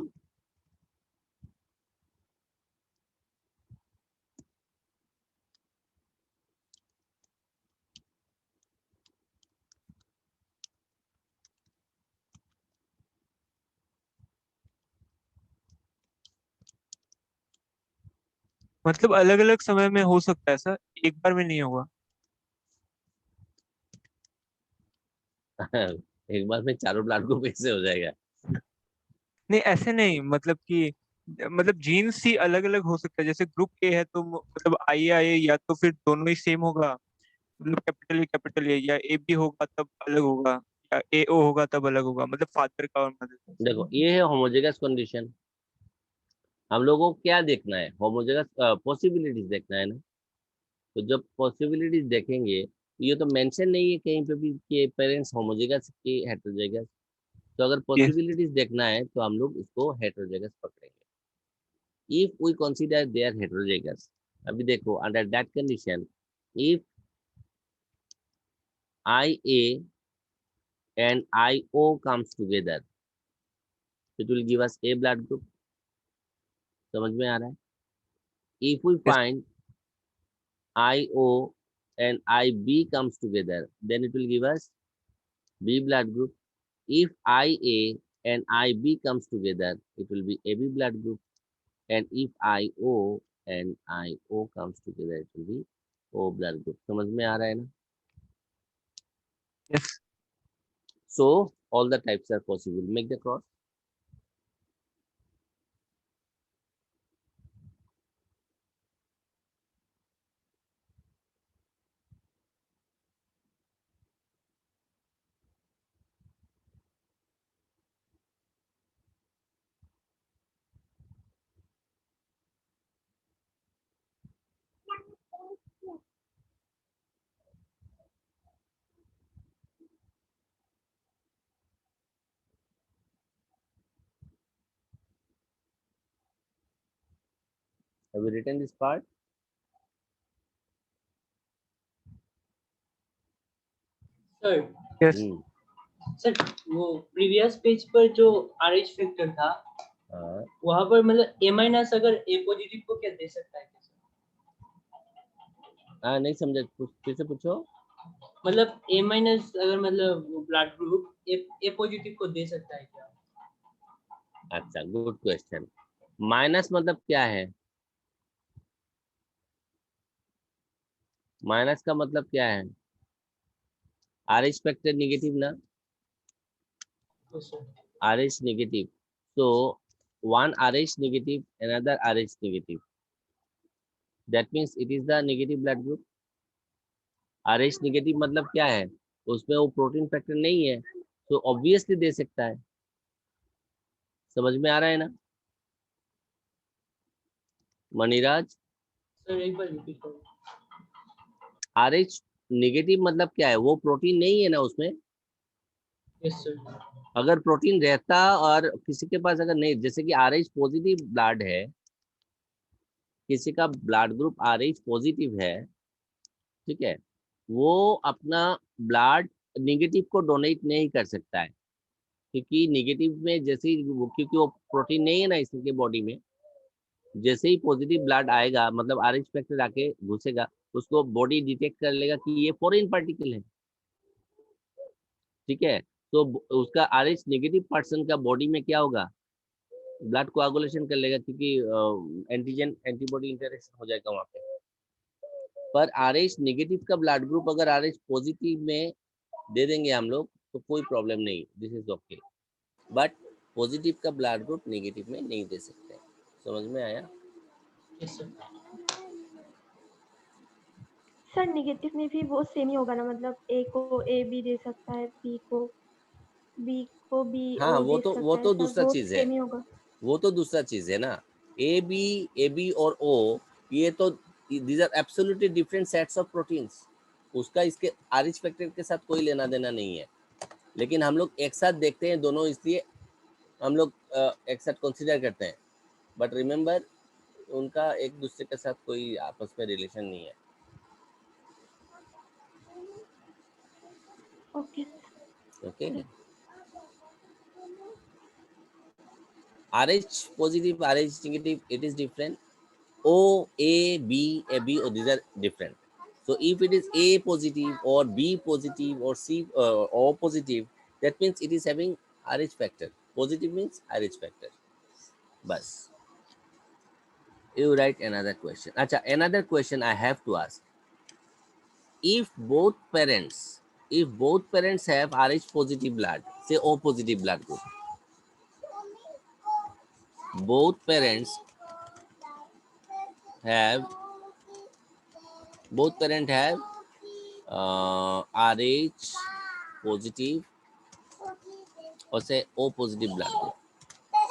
Speaker 3: मतलब अलग अलग समय में हो सकता है सर, एक बार में नहीं होगा।
Speaker 1: एक बार में चारों ब्लड ग्रुप कैसे हो जाएगा?
Speaker 3: नहीं ऐसे नहीं, मतलब कि मतलब जीन्स ही अलग अलग हो सकता है। जैसे ग्रुप ए है तो मतलब आई या तो फिर दोनों ही सेम होगा, मतलब कैपिटल ए, या ए बी होगा तब अलग होगा, या ए ओ होगा तब अलग होगा, मतलब फादर का और मदर का।
Speaker 1: देखो, ये है होमोजेगस कंडीशन। हम लोगों को क्या देखना है? होमोजेगस पॉसिबिलिटीज देखना है ना। तो जब पॉसिबिलिटीज देखेंगे, तो ये तो मेंशन नहीं है कहीं पे भी कि पेरेंट्स होमोजेगस के हेटेरोजेगस। तो अगर
Speaker 3: यस।
Speaker 1: पॉसिबिलिटीज देखना है तो हम लोग इसको हेटेरोजेगस पकड़ेंगे। If we consider they are heterozygous, अभी देखो, under that condition, if IA and IO comes together, it will give us A blood group. समझ में आ रहा है? If we
Speaker 3: yes.
Speaker 1: find IO and IB comes together, then it will give us B blood group. If IA and IB comes together, it will be AB blood group. And if IO and IO comes together, it will be O blood group. समझ में आ रहा है ना?
Speaker 3: Yes.
Speaker 1: So all the types are possible. Make the cross. Have you written this part?
Speaker 6: Sir
Speaker 3: yes
Speaker 1: Hmm.
Speaker 6: Sir वो previous page पर जो RH factor था
Speaker 1: हाँ,
Speaker 6: वहां पर मतलब A- अगर A पॉजिटिव को क्या दे सकता है क्या सर?
Speaker 1: नहीं समझा, फिर से पूछो।
Speaker 6: मतलब A- अगर मतलब ब्लड ग्रुप A पॉजिटिव को दे सकता है क्या?
Speaker 1: अच्छा, गुड क्वेश्चन। माइनस मतलब क्या है? माइनस का मतलब क्या है? RH फैक्टर नेगेटिव ना,
Speaker 6: तो sir
Speaker 1: RH negative. So one RH negative, another RH negative. That means it is the negative blood group. RH negative मतलब क्या है? उसमें वो प्रोटीन फैक्टर नहीं है, तो ऑब्वियसली दे सकता है। समझ में आ रहा है ना मणिराज?
Speaker 6: सर एक बार रिपीट करो।
Speaker 1: RH नेगेटिव मतलब क्या है? वो प्रोटीन नहीं है ना उसमें।
Speaker 6: Yes sir.
Speaker 1: अगर प्रोटीन रहता और किसी के पास अगर नहीं, जैसे कि RH पॉजिटिव ब्लड है, किसी का ब्लड ग्रुप RH पॉजिटिव है, ठीक है, वो अपना ब्लड निगेटिव को डोनेट नहीं कर सकता है, क्योंकि निगेटिव में जैसे ही क्योंकि वो प्रोटीन नहीं है ना इसके बॉडी में, जैसे ही पॉजिटिव ब्लड आएगा मतलब RH फैक्टर आके घुसेगा, उसको बॉडी डिटेक्ट कर लेगा कि ये फॉरेन पार्टिकल है, ठीक है। तो उसका RH नेगेटिव पर्सन का बॉडी में क्या होगा, ब्लड कोआगुलेशन कर लेगा, क्योंकि एंटीजन एंटीबॉडी इंटरेक्शन हो जाएगा वहां पे। पर RH नेगेटिव का ब्लड ग्रुप अगर RH पॉजिटिव में दे देंगे हम लोग तो कोई प्रॉब्लम नहीं, this is okay. But positive का ब्लड ग्रुप नेगेटिव में नहीं दे सकते। समझ में आया?
Speaker 6: Yes sir.
Speaker 5: सर नेगेटिव में भी वो सेम ही होगा ना, मतलब ए को ए भी दे सकता है, बी को बी
Speaker 1: हाँ,
Speaker 5: ओ
Speaker 1: वो
Speaker 5: दे
Speaker 1: तो
Speaker 5: सकता है, सर
Speaker 1: दूसरा
Speaker 5: वो
Speaker 1: चीज है,
Speaker 5: सेम ही होगा।
Speaker 1: वो तो दूसरा चीज है ना। ए बी और ओ, ये तो these are absolutely different sets of proteins. उसका इसके RH फैक्टर के साथ कोई लेना देना नहीं है, लेकिन हम लोग एक साथ देखते हैं दोनों, इसलिए हम लोग एक साथ कंसीडर करते हैं। बट रिमेंबर, उनका एक दूसरे के साथ कोई आपस में रिलेशन नहीं है।
Speaker 5: Okay
Speaker 1: okay. RH positive, RH negative, it is different. O, A, B, or these are different. So if it is A positive or B positive or C O positive, that means it is having RH factor. Positive means RH factor. Bas. You write another question. Acha, another question I have to ask. If both parents have RH positive blood, say O positive blood group, both parents have RH positive or say O positive blood group.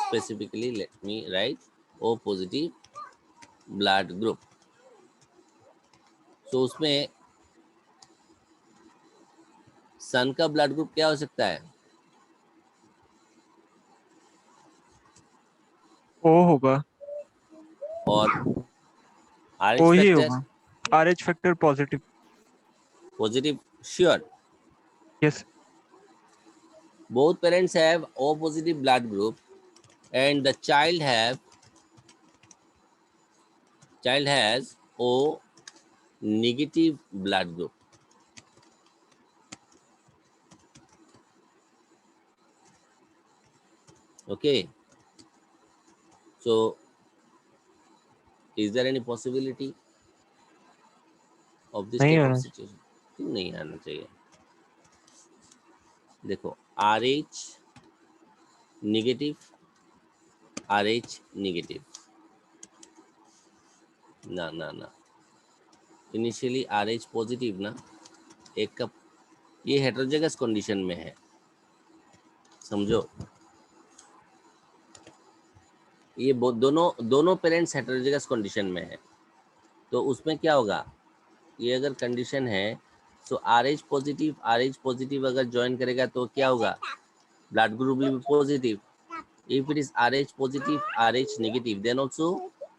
Speaker 1: Specifically, let me write O positive blood group. So उसमें सन का blood group क्या हो सकता है?
Speaker 3: ओ होगा,
Speaker 1: और
Speaker 3: ओ
Speaker 1: RH
Speaker 3: ही
Speaker 1: factor
Speaker 3: होगा, RH factor positive.
Speaker 1: Positive sure.
Speaker 3: Yes
Speaker 1: Both parents have O positive blood group and the child has O negative blood group. Okay, so is there any possibility of this
Speaker 3: नहीं
Speaker 1: type of
Speaker 3: होना।
Speaker 1: situation? क्यों नहीं आना चाहिए? देखो, RH negative, RH negative, ना ना ना, इनिशियली RH पॉजिटिव ना, एक का ये हेटेरोजेगस कंडीशन में है, समझो। ये दोनों पेरेंट्स हेटेरोजेगस कंडीशन में है, तो उसमें क्या होगा, ये अगर कंडीशन है तो RH पॉजिटिव अगर ज्वाइन करेगा तो क्या होगा, blood group will be positive. If it is RH positive, RH negative, then also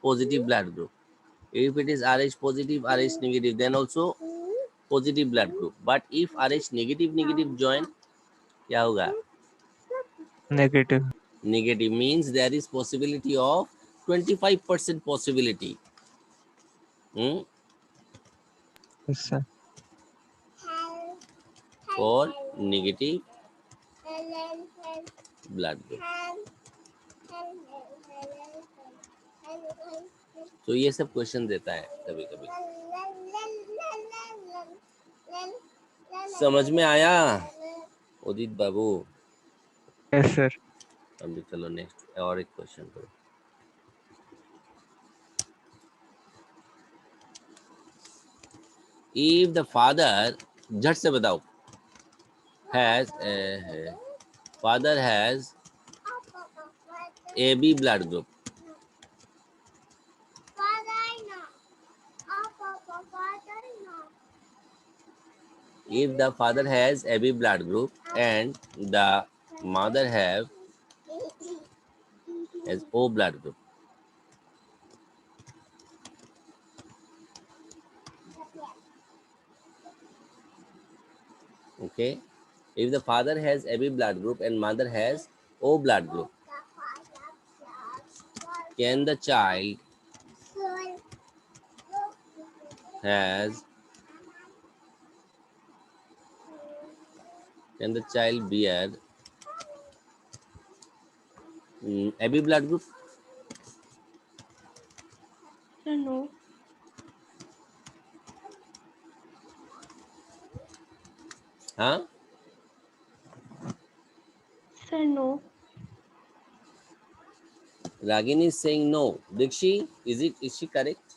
Speaker 1: positive blood group. If it is Rh positive, Rh negative, then also positive blood group. But if Rh negative negative join, क्या होगा?
Speaker 3: Negative.
Speaker 1: Negative means there is possibility of 25% possibility.
Speaker 3: Yes sir.
Speaker 1: For negative blood group. तो ये सब question देता है कभी कभी। समझ में आया उदित बाबू?
Speaker 3: Yes sir.
Speaker 1: अभी चलो नेक्स्ट और एक क्वेश्चन करो। If the father, झट से बताओ, has father has AB blood group. If the father has AB blood group and the mother has O blood group, okay? If the father has AB blood group and mother has O blood group, can the child bear AB blood group?
Speaker 5: Sir, no.
Speaker 1: Huh?
Speaker 5: Sir, no.
Speaker 1: Ragini is saying no. Dikshi, is she correct?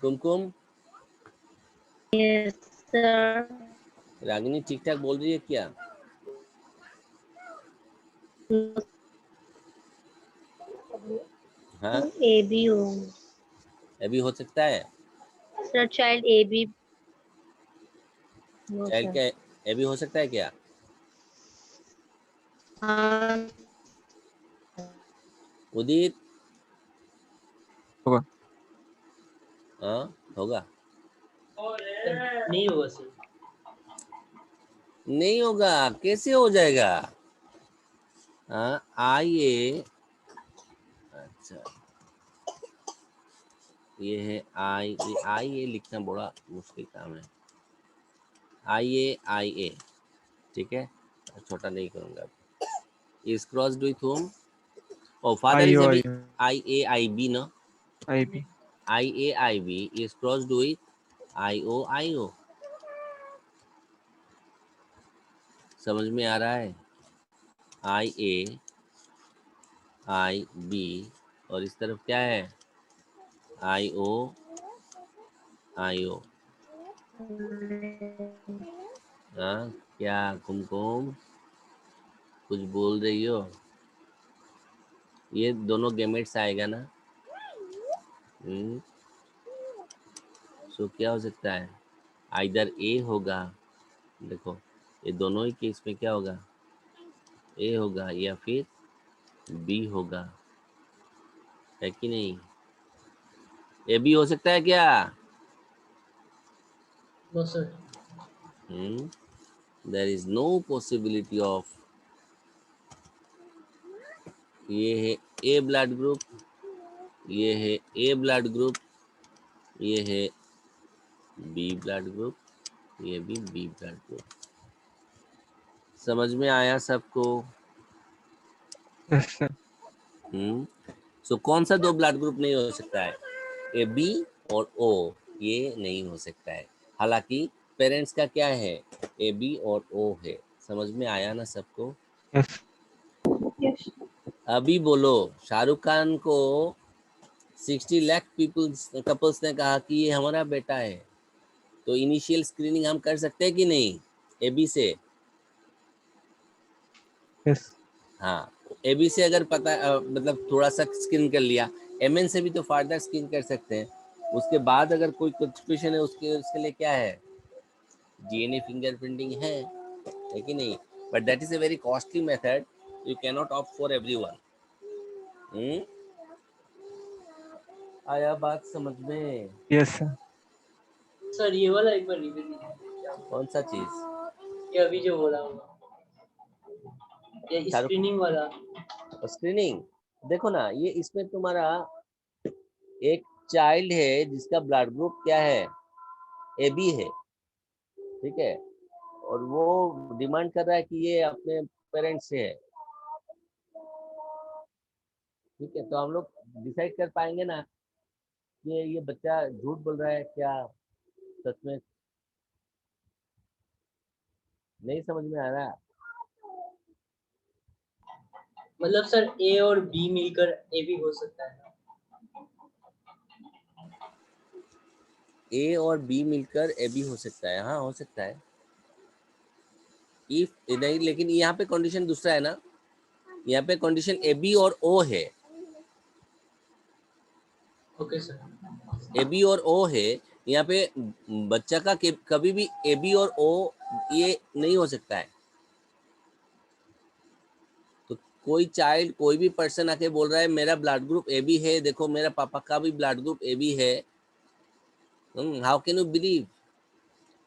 Speaker 1: Kumkum,
Speaker 4: Yes, sir.
Speaker 1: Ragini ठीक ठाक बोल रही है क्या?
Speaker 4: No,
Speaker 1: हाँ,
Speaker 4: AB होगा.
Speaker 1: अभी हो सकता है।
Speaker 4: Sir, child AB. No,
Speaker 1: child
Speaker 4: sir.
Speaker 1: क्या अभी हो सकता है क्या?
Speaker 4: हाँ,
Speaker 1: उदित,
Speaker 3: होगा।
Speaker 1: हाँ होगा।
Speaker 6: नहीं होगा सर।
Speaker 1: नहीं होगा, कैसे हो जाएगा? हाँ, आइए, अच्छा ये है आई ए लिखना बड़ा मुश्किल काम है। आई ए, ठीक है, छोटा नहीं करूंगा। Is crossed with whom? O father is अभी आई बी ना,
Speaker 3: IB।
Speaker 1: I B is crossed with I O. समझ में आ रहा है? आई बी और इस तरफ क्या है? आई ओ। हाँ क्या कुमकुम कुछ बोल रही हो? ये दोनों गेमेट्स आएगा ना? सो क्या हो सकता है? आइदर ए होगा, देखो ये दोनों ही केस में क्या होगा? ए होगा या फिर बी होगा, है कि नहीं? ए बी हो सकता है क्या?
Speaker 6: No sir.
Speaker 1: There is no possibility of. ये है ए ब्लड ग्रुप, ये है ए ब्लड ग्रुप, ये है बी ब्लड ग्रुप, ये भी बी ब्लड ग्रुप। समझ में आया सबको?
Speaker 3: Yes sir.
Speaker 1: सो कौन सा दो ब्लड ग्रुप नहीं हो सकता है? ए बी और ओ, ये नहीं हो सकता है। हालांकि पेरेंट्स का क्या है? ए बी और ओ है। समझ में आया ना सबको?
Speaker 3: यस।
Speaker 5: Yes.
Speaker 1: अभी बोलो, शाहरुख खान को 60 लाख कपल्स ने कहा कि ये हमारा बेटा है, तो इनिशियल स्क्रीनिंग हम कर सकते हैं कि नहीं ए बी से?
Speaker 3: यस।
Speaker 1: हाँ, ए बी से अगर पता मतलब थोड़ा सा स्क्रीन कर लिया, एम एन से भी तो फर्दर स्क्रीन कर सकते हैं। उसके बाद अगर कोई कंफ्यूजन है उसके लिए क्या है? डीएनए फिंगरप्रिंटिंग है कि नहीं? But that is a very costly method, you can not opt for everyone. Hmm, आया बात समझ में?
Speaker 3: Yes sir.
Speaker 6: सर ये वाला एक बार रिपीट कीजिए।
Speaker 1: कौन सा चीज?
Speaker 6: ये अभी जो बोला होगा, ये
Speaker 1: शाहरुख
Speaker 6: स्क्रीनिंग वाला।
Speaker 1: स्क्रीनिंग? देखो ना, ये इसमें तुम्हारा एक चाइल्ड है जिसका ब्लड ग्रुप क्या है, ए बी है, ठीक है, और वो डिमांड कर रहा है कि ये अपने पेरेंट्स से है, ठीक है, तो हम लोग डिसाइड कर पाएंगे ना कि ये बच्चा झूठ बोल रहा है क्या सच में? नहीं समझ में आ रहा?
Speaker 6: मतलब सर ए और बी मिलकर ए भी हो सकता है।
Speaker 1: ए और बी मिलकर ए बी हो सकता है, हाँ हो सकता है। इफ नहीं, लेकिन यहाँ पे कंडीशन दूसरा है ना, यहाँ पे कंडीशन ए बी और ओ है,
Speaker 6: ओके सर।
Speaker 1: ए बी और ओ है। यहाँ पे बच्चा का कभी भी ए बी और ओ ये नहीं हो सकता है। तो कोई चाइल्ड, कोई भी पर्सन आके बोल रहा है मेरा ब्लड ग्रुप ए बी है, देखो मेरा पापा का भी ब्लड ग्रुप ए बी है, हाउ कैन यू बिलीव?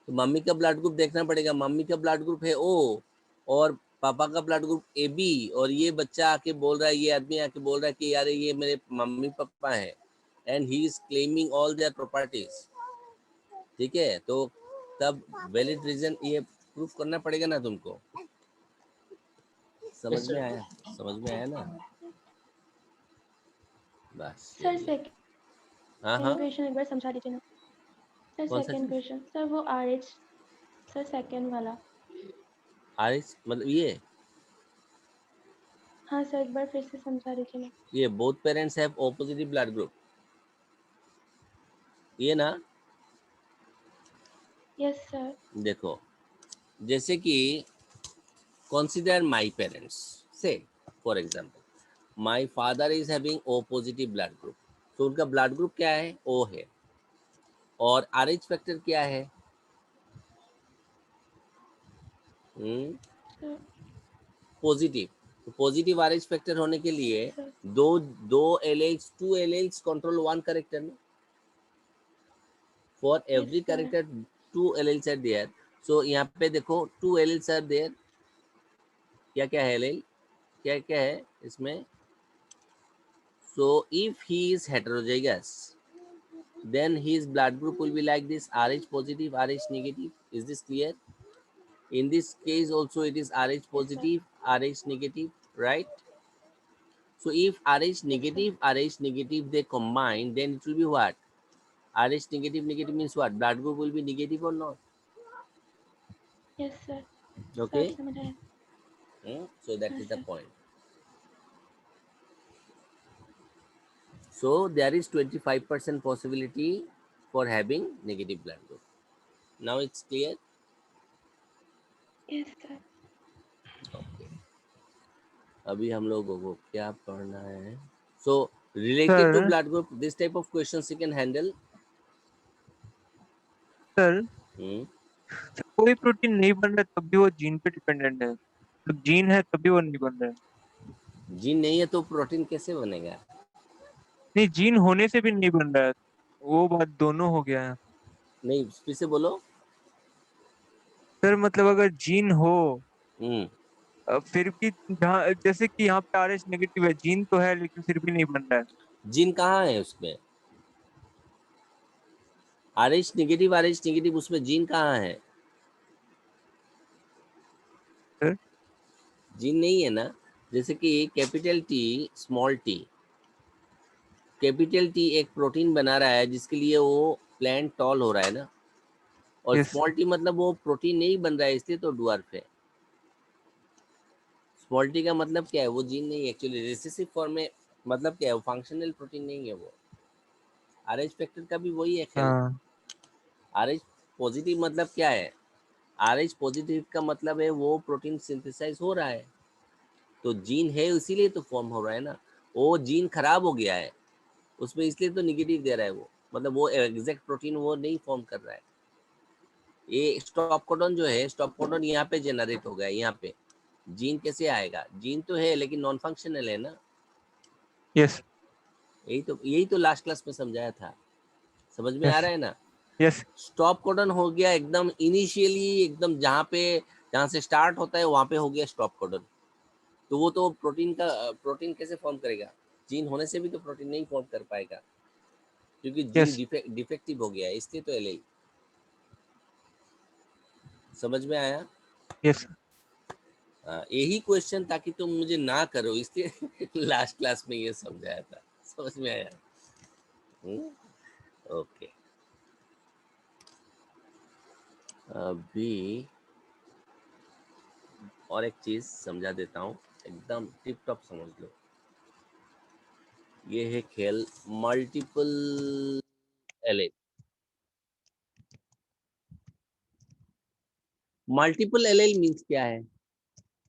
Speaker 1: तो मम्मी का ब्लड ग्रुप देखना पड़ेगा, मम्मी का ब्लड ग्रुप है ओ और पापा का ब्लड ग्रुप ए बी, और ये बच्चा आके बोल रहा है, ये आदमी आके बोल रहा है कि यार ये मेरे मम्मी पापा है, and he is claiming all their properties, ठीक है, तो तब वैलिड रीजन ये प्रूफ करना पड़ेगा ना तुमको। समझ
Speaker 6: Yes,
Speaker 1: में
Speaker 6: sir.
Speaker 1: आया? समझ में आया ना? बस
Speaker 5: सर
Speaker 1: यही है।
Speaker 5: सेकंड
Speaker 1: हाँ हाँ,
Speaker 5: क्वेश्चन एक बार समझा दीजिए ना। सर
Speaker 1: कौन सा
Speaker 5: सेकंड
Speaker 1: चीज?
Speaker 5: क्वेश्चन सर वो RH, सर सेकंड वाला।
Speaker 1: आरिस मतलब ये
Speaker 5: हाँ सर एक बार फिर से समझा दीजिए ना।
Speaker 1: ये both parents have O positive blood group, ये ना?
Speaker 5: Yes sir.
Speaker 1: देखो, जैसे कि consider my parents, say for example my father is having O positive blood group, तो उनका ब्लड ग्रुप क्या है? O है, और RH फैक्टर क्या है?
Speaker 5: Sir
Speaker 1: positive. तो पॉजिटिव RH फैक्टर होने के लिए
Speaker 5: सर
Speaker 1: दो दो alleles, two alleles control one character में, for every
Speaker 5: yes sir.
Speaker 1: Character two alleles are there. So यहाँ पे देखो टू एलेल्स आर देयर, क्या क्या है एलेल, क्या क्या है इसमें? So if he is heterozygous, then his blood group will be like this: RH positive, RH negative. Is this clear? In this case also it is RH
Speaker 5: yes sir.
Speaker 1: positive, RH negative, right? So if RH
Speaker 5: yes sir.
Speaker 1: negative, RH negative they combine, then it will be what? RH negative, negative means what? Blood group will be negative or not?
Speaker 5: Yes sir. सब
Speaker 1: Okay?
Speaker 5: समझ आया।
Speaker 1: So that
Speaker 5: हाँ
Speaker 1: is the
Speaker 5: sir.
Speaker 1: point. So there is 25% possibility for having negative blood group. Now it's clear?
Speaker 5: Yes sir.
Speaker 1: Okay. अभी हम लोगों को क्या पढ़ना है? So related to
Speaker 3: sir
Speaker 1: blood group, this type of questions you can handle.
Speaker 3: Sir
Speaker 1: Hmm.
Speaker 3: कोई protein नहीं बन रहा है तब भी वो जीन पे डिपेंडेंट है, तो जीन है तभी वो नहीं बन रहा है।
Speaker 1: जीन नहीं है तो प्रोटीन कैसे बनेगा?
Speaker 3: नहीं, जीन होने से भी नहीं बन रहा है, वो बात दोनों हो गया है।
Speaker 1: नहीं, फिर से बोलो।
Speaker 3: सर मतलब अगर जीन हो
Speaker 1: हम्म,
Speaker 3: फिर भी जहाँ जैसे कि यहाँ पे RH नेगेटिव है, जीन तो है लेकिन फिर भी नहीं बन रहा है।
Speaker 1: जीन कहाँ है उसमें? RH नेगेटिव उसमें जीन कहाँ है?
Speaker 3: सर
Speaker 1: जीन नहीं है ना। जैसे कि capital T, small T, capital T एक प्रोटीन बना रहा है जिसके लिए वो प्लांट टॉल हो रहा है ना, और
Speaker 3: यस
Speaker 1: स्मॉल टी मतलब वो प्रोटीन नहीं बन रहा है इसलिए तो डुअर्फ है। स्मॉल टी का मतलब क्या है? वो जीन नहीं, एक्चुअली रिसेसिव फॉर्म में मतलब क्या है? वो फंक्शनल प्रोटीन नहीं है वो। RH फैक्टर का भी वही है ख्याल।
Speaker 3: हाँ
Speaker 1: RH पॉजिटिव मतलब क्या है? RH पॉजिटिव का मतलब है वो प्रोटीन सिंथेसाइज हो रहा है, तो जीन है इसीलिए तो फॉर्म हो रहा है ना। वो जीन खराब हो गया है उसमें, इसलिए तो निगेटिव दे रहा है वो, मतलब वो एग्जैक्ट प्रोटीन वो नहीं फॉर्म कर रहा है। ये स्टॉप कोडन जो है, स्टॉप कोडन यहाँ पे जनरेट हो गया, यहाँ पे जीन कैसे आएगा? जीन तो है लेकिन नॉन फंक्शनल है ना।
Speaker 3: यस
Speaker 1: यही तो लास्ट क्लास में समझाया था, समझ में आ
Speaker 3: यस
Speaker 1: रहा है ना।
Speaker 3: यस
Speaker 1: स्टॉप कोडन हो गया एकदम इनिशियली, एकदम जहाँ से स्टार्ट होता है वहां पे हो गया स्टॉप कोडन। तो वो तो प्रोटीन कैसे फॉर्म करेगा? जीन होने से भी तो प्रोटीन नहीं फॉर्म कर पाएगा, क्योंकि जीन
Speaker 3: यस
Speaker 1: डिफेक्टिव हो गया है, इसलिए तो एलएल। समझ में आया?
Speaker 3: यस
Speaker 1: यही क्वेश्चन ताकि तुम मुझे ना करो, इसलिए लास्ट क्लास में ये समझाया था। समझ में आया? ओके। अभी और एक चीज समझा देता हूँ, एकदम टिप टॉप समझ लो। ये है खेल multiple allele. Multiple allele means क्या है?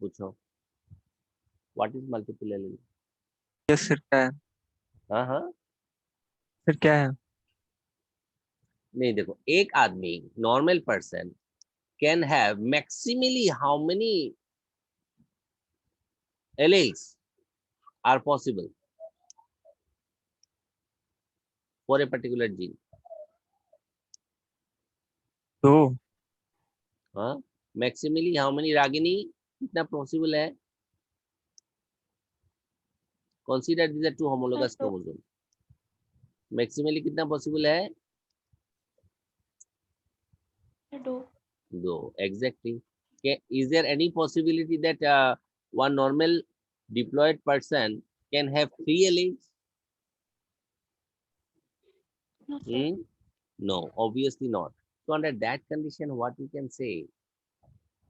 Speaker 1: पूछो, what is multiple allele?
Speaker 3: Yes sir क्या है?
Speaker 1: हाँ हाँ,
Speaker 3: सर क्या है?
Speaker 1: नहीं देखो, एक आदमी normal person can have maximally how many alleles are possible for a particular gene?
Speaker 3: दो।
Speaker 1: हाँ, मैक्सिमली हाउ मेनी रागिनी, कितना पॉसिबल है? Consider these are two homologous
Speaker 5: दो।
Speaker 1: क्रोमोसोम। मैक्सिमली कितना पॉसिबल है?
Speaker 5: दो।
Speaker 1: दो, exactly. Is there any possibility that one normal diploid person can have 3 alleles?
Speaker 5: No sir.
Speaker 1: No, obviously not. So under that condition, what we can say,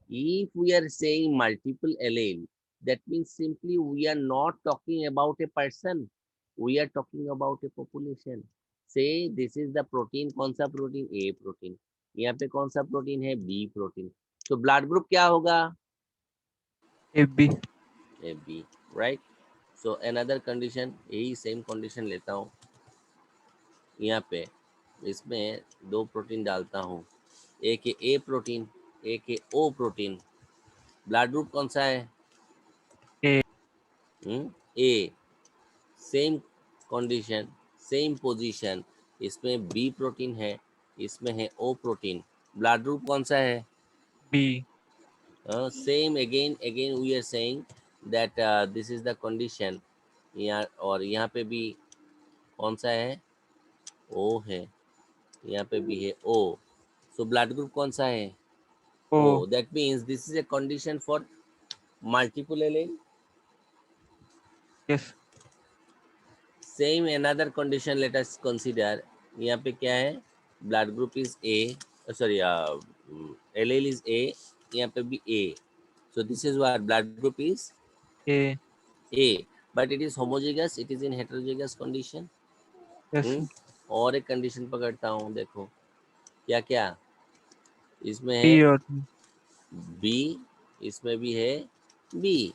Speaker 1: if we are saying multiple allele, that means simply we are not talking about a person, we are talking about a population. Say this is the protein, कौन सा protein? A protein. यहाँ पे कौन सा protein है? B protein. तो blood group क्या होगा?
Speaker 3: A B.
Speaker 1: AB, right? So another condition, यही सेम कंडीशन लेता हूँ यहाँ पे, इसमें दो प्रोटीन डालता हूँ, एक है ए प्रोटीन, एक है ओ प्रोटीन। ब्लड ग्रुप कौन सा है?
Speaker 3: ए।
Speaker 1: ए। सेम कंडीशन, सेम पोजीशन, इसमें बी प्रोटीन है, इसमें है ओ प्रोटीन। ब्लड ग्रुप कौन सा है?
Speaker 3: B.
Speaker 1: Same again we are saying that this is the condition. यहाँ और यहाँ पे भी कौन सा है? ओ है, यहाँ पे भी है ओ। सो ब्लड ग्रुप कौन सा है?
Speaker 3: O.
Speaker 1: O. That means this is a condition for multiple allele.
Speaker 3: Yes.
Speaker 1: Same another condition let us consider. यहाँ पे क्या है? Blood group is a, sorry allele is A, यहाँ पे भी A. So this is what blood group is
Speaker 3: A.
Speaker 1: A, but it is homozygous, it is in heterozygous condition.
Speaker 3: Yes.
Speaker 1: और एक condition पकड़ता हूँ, देखो क्या क्या इसमें
Speaker 3: बी
Speaker 1: है?
Speaker 3: और
Speaker 1: B, इसमें भी है B.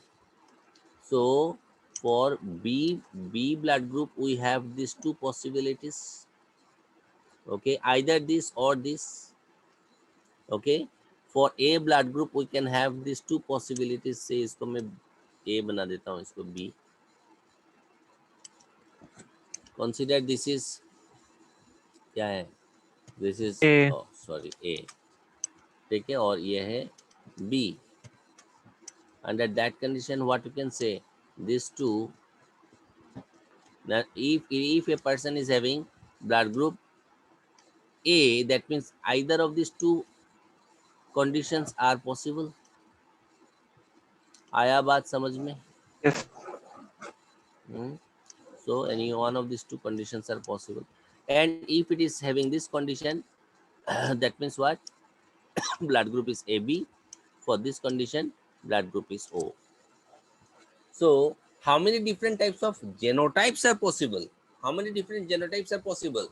Speaker 1: So for B blood group we have these two possibilities. Okay, either this or this. Okay, for A blood group we can have these two possibilities. से इसको मैं A बना देता हूँ, इसको B. Consider this is क्या है? This is
Speaker 3: A.
Speaker 1: oh sorry A. ठीक है, और ये है B. Under that condition what you can say? These two. Now if a person is having blood group A, that means either of these two conditions are possible. आया बात समझ में?
Speaker 3: Yes.
Speaker 1: So any one of these two conditions are possible, and if it is having this condition, that means what? Blood group is AB. For this condition, blood group is O. So how many different types of genotypes are possible? How many different genotypes are possible?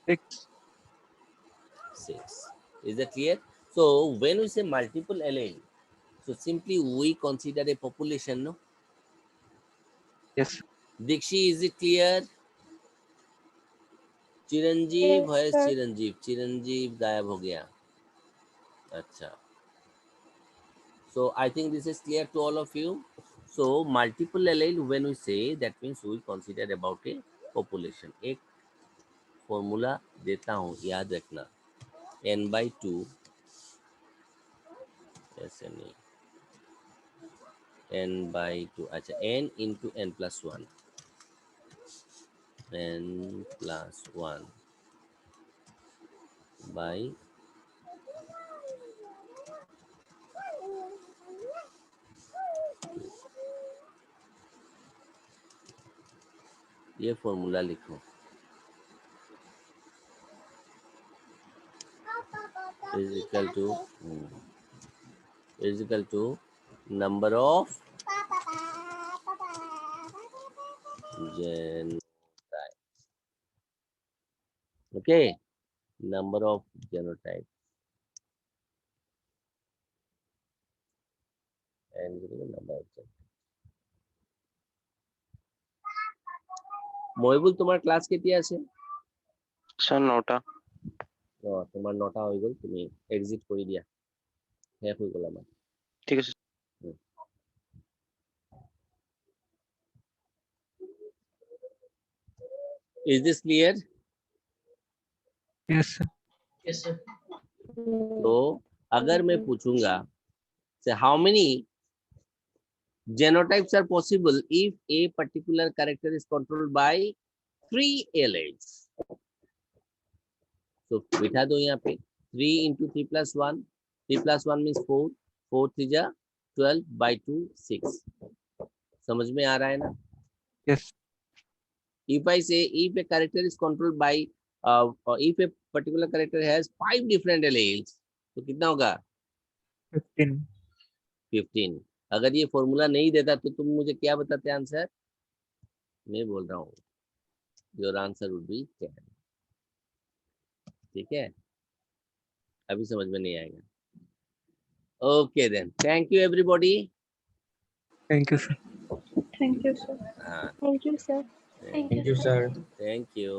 Speaker 3: 6।
Speaker 1: 6. Is that clear? So when we say multiple allele, so simply we consider a population, no?
Speaker 3: Yes.
Speaker 1: Dikshi, is it clear? Chiranjeev,
Speaker 5: Yes,
Speaker 1: है
Speaker 5: sir.
Speaker 1: चिरंजीव, चिरंजीव गायब हो गया। अच्छा, so I think this is clear to all of you. So multiple allele, when we say, that means we consider about a population. एक formula देता हूँ, याद रखना, n/2 ऐसे नहीं, n/2, अच्छा, n into n+1, n+1 by ये formula लिखो, is equal to number of genotypes. Okay, number of genotypes and number of genotypes. Mohibul, তোমার ক্লাস কেতিয়া আছে?
Speaker 3: স্যার 9টা।
Speaker 1: তোমার 9টা হয়ে গেল, তুমি এক্সিট করে দিয়া, শেষ হয়ে গেল আমার।
Speaker 3: ঠিক আছে।
Speaker 1: Is this clear?
Speaker 3: Yes sir.
Speaker 6: Yes, sir.
Speaker 1: तो अगर मैं पूछूंगा, say how many genotypes are possible if a particular character is controlled by 3 alleles? So बिठा दो यहाँ पे 3 into 3 plus 1, 3 plus 1 means 4, 4 3 जा 12 by 2 6. समझ में आ रहा है ना?
Speaker 3: Yes.
Speaker 1: If I say if a character is controlled by if a particular character has 5 different alleles, तो कितना होगा? 15. अगर ये फॉर्मूला नहीं देता तो तुम मुझे क्या बताते आंसर? मैं बोल रहा हूँ योर आंसर वुड बी 10. ठीक है, अभी समझ में नहीं आएगा. Okay then, thank you everybody.
Speaker 3: Thank you sir.
Speaker 5: Thank you sir.
Speaker 1: हाँ,
Speaker 5: thank you sir.
Speaker 2: Thank you, sir.
Speaker 1: Thank you.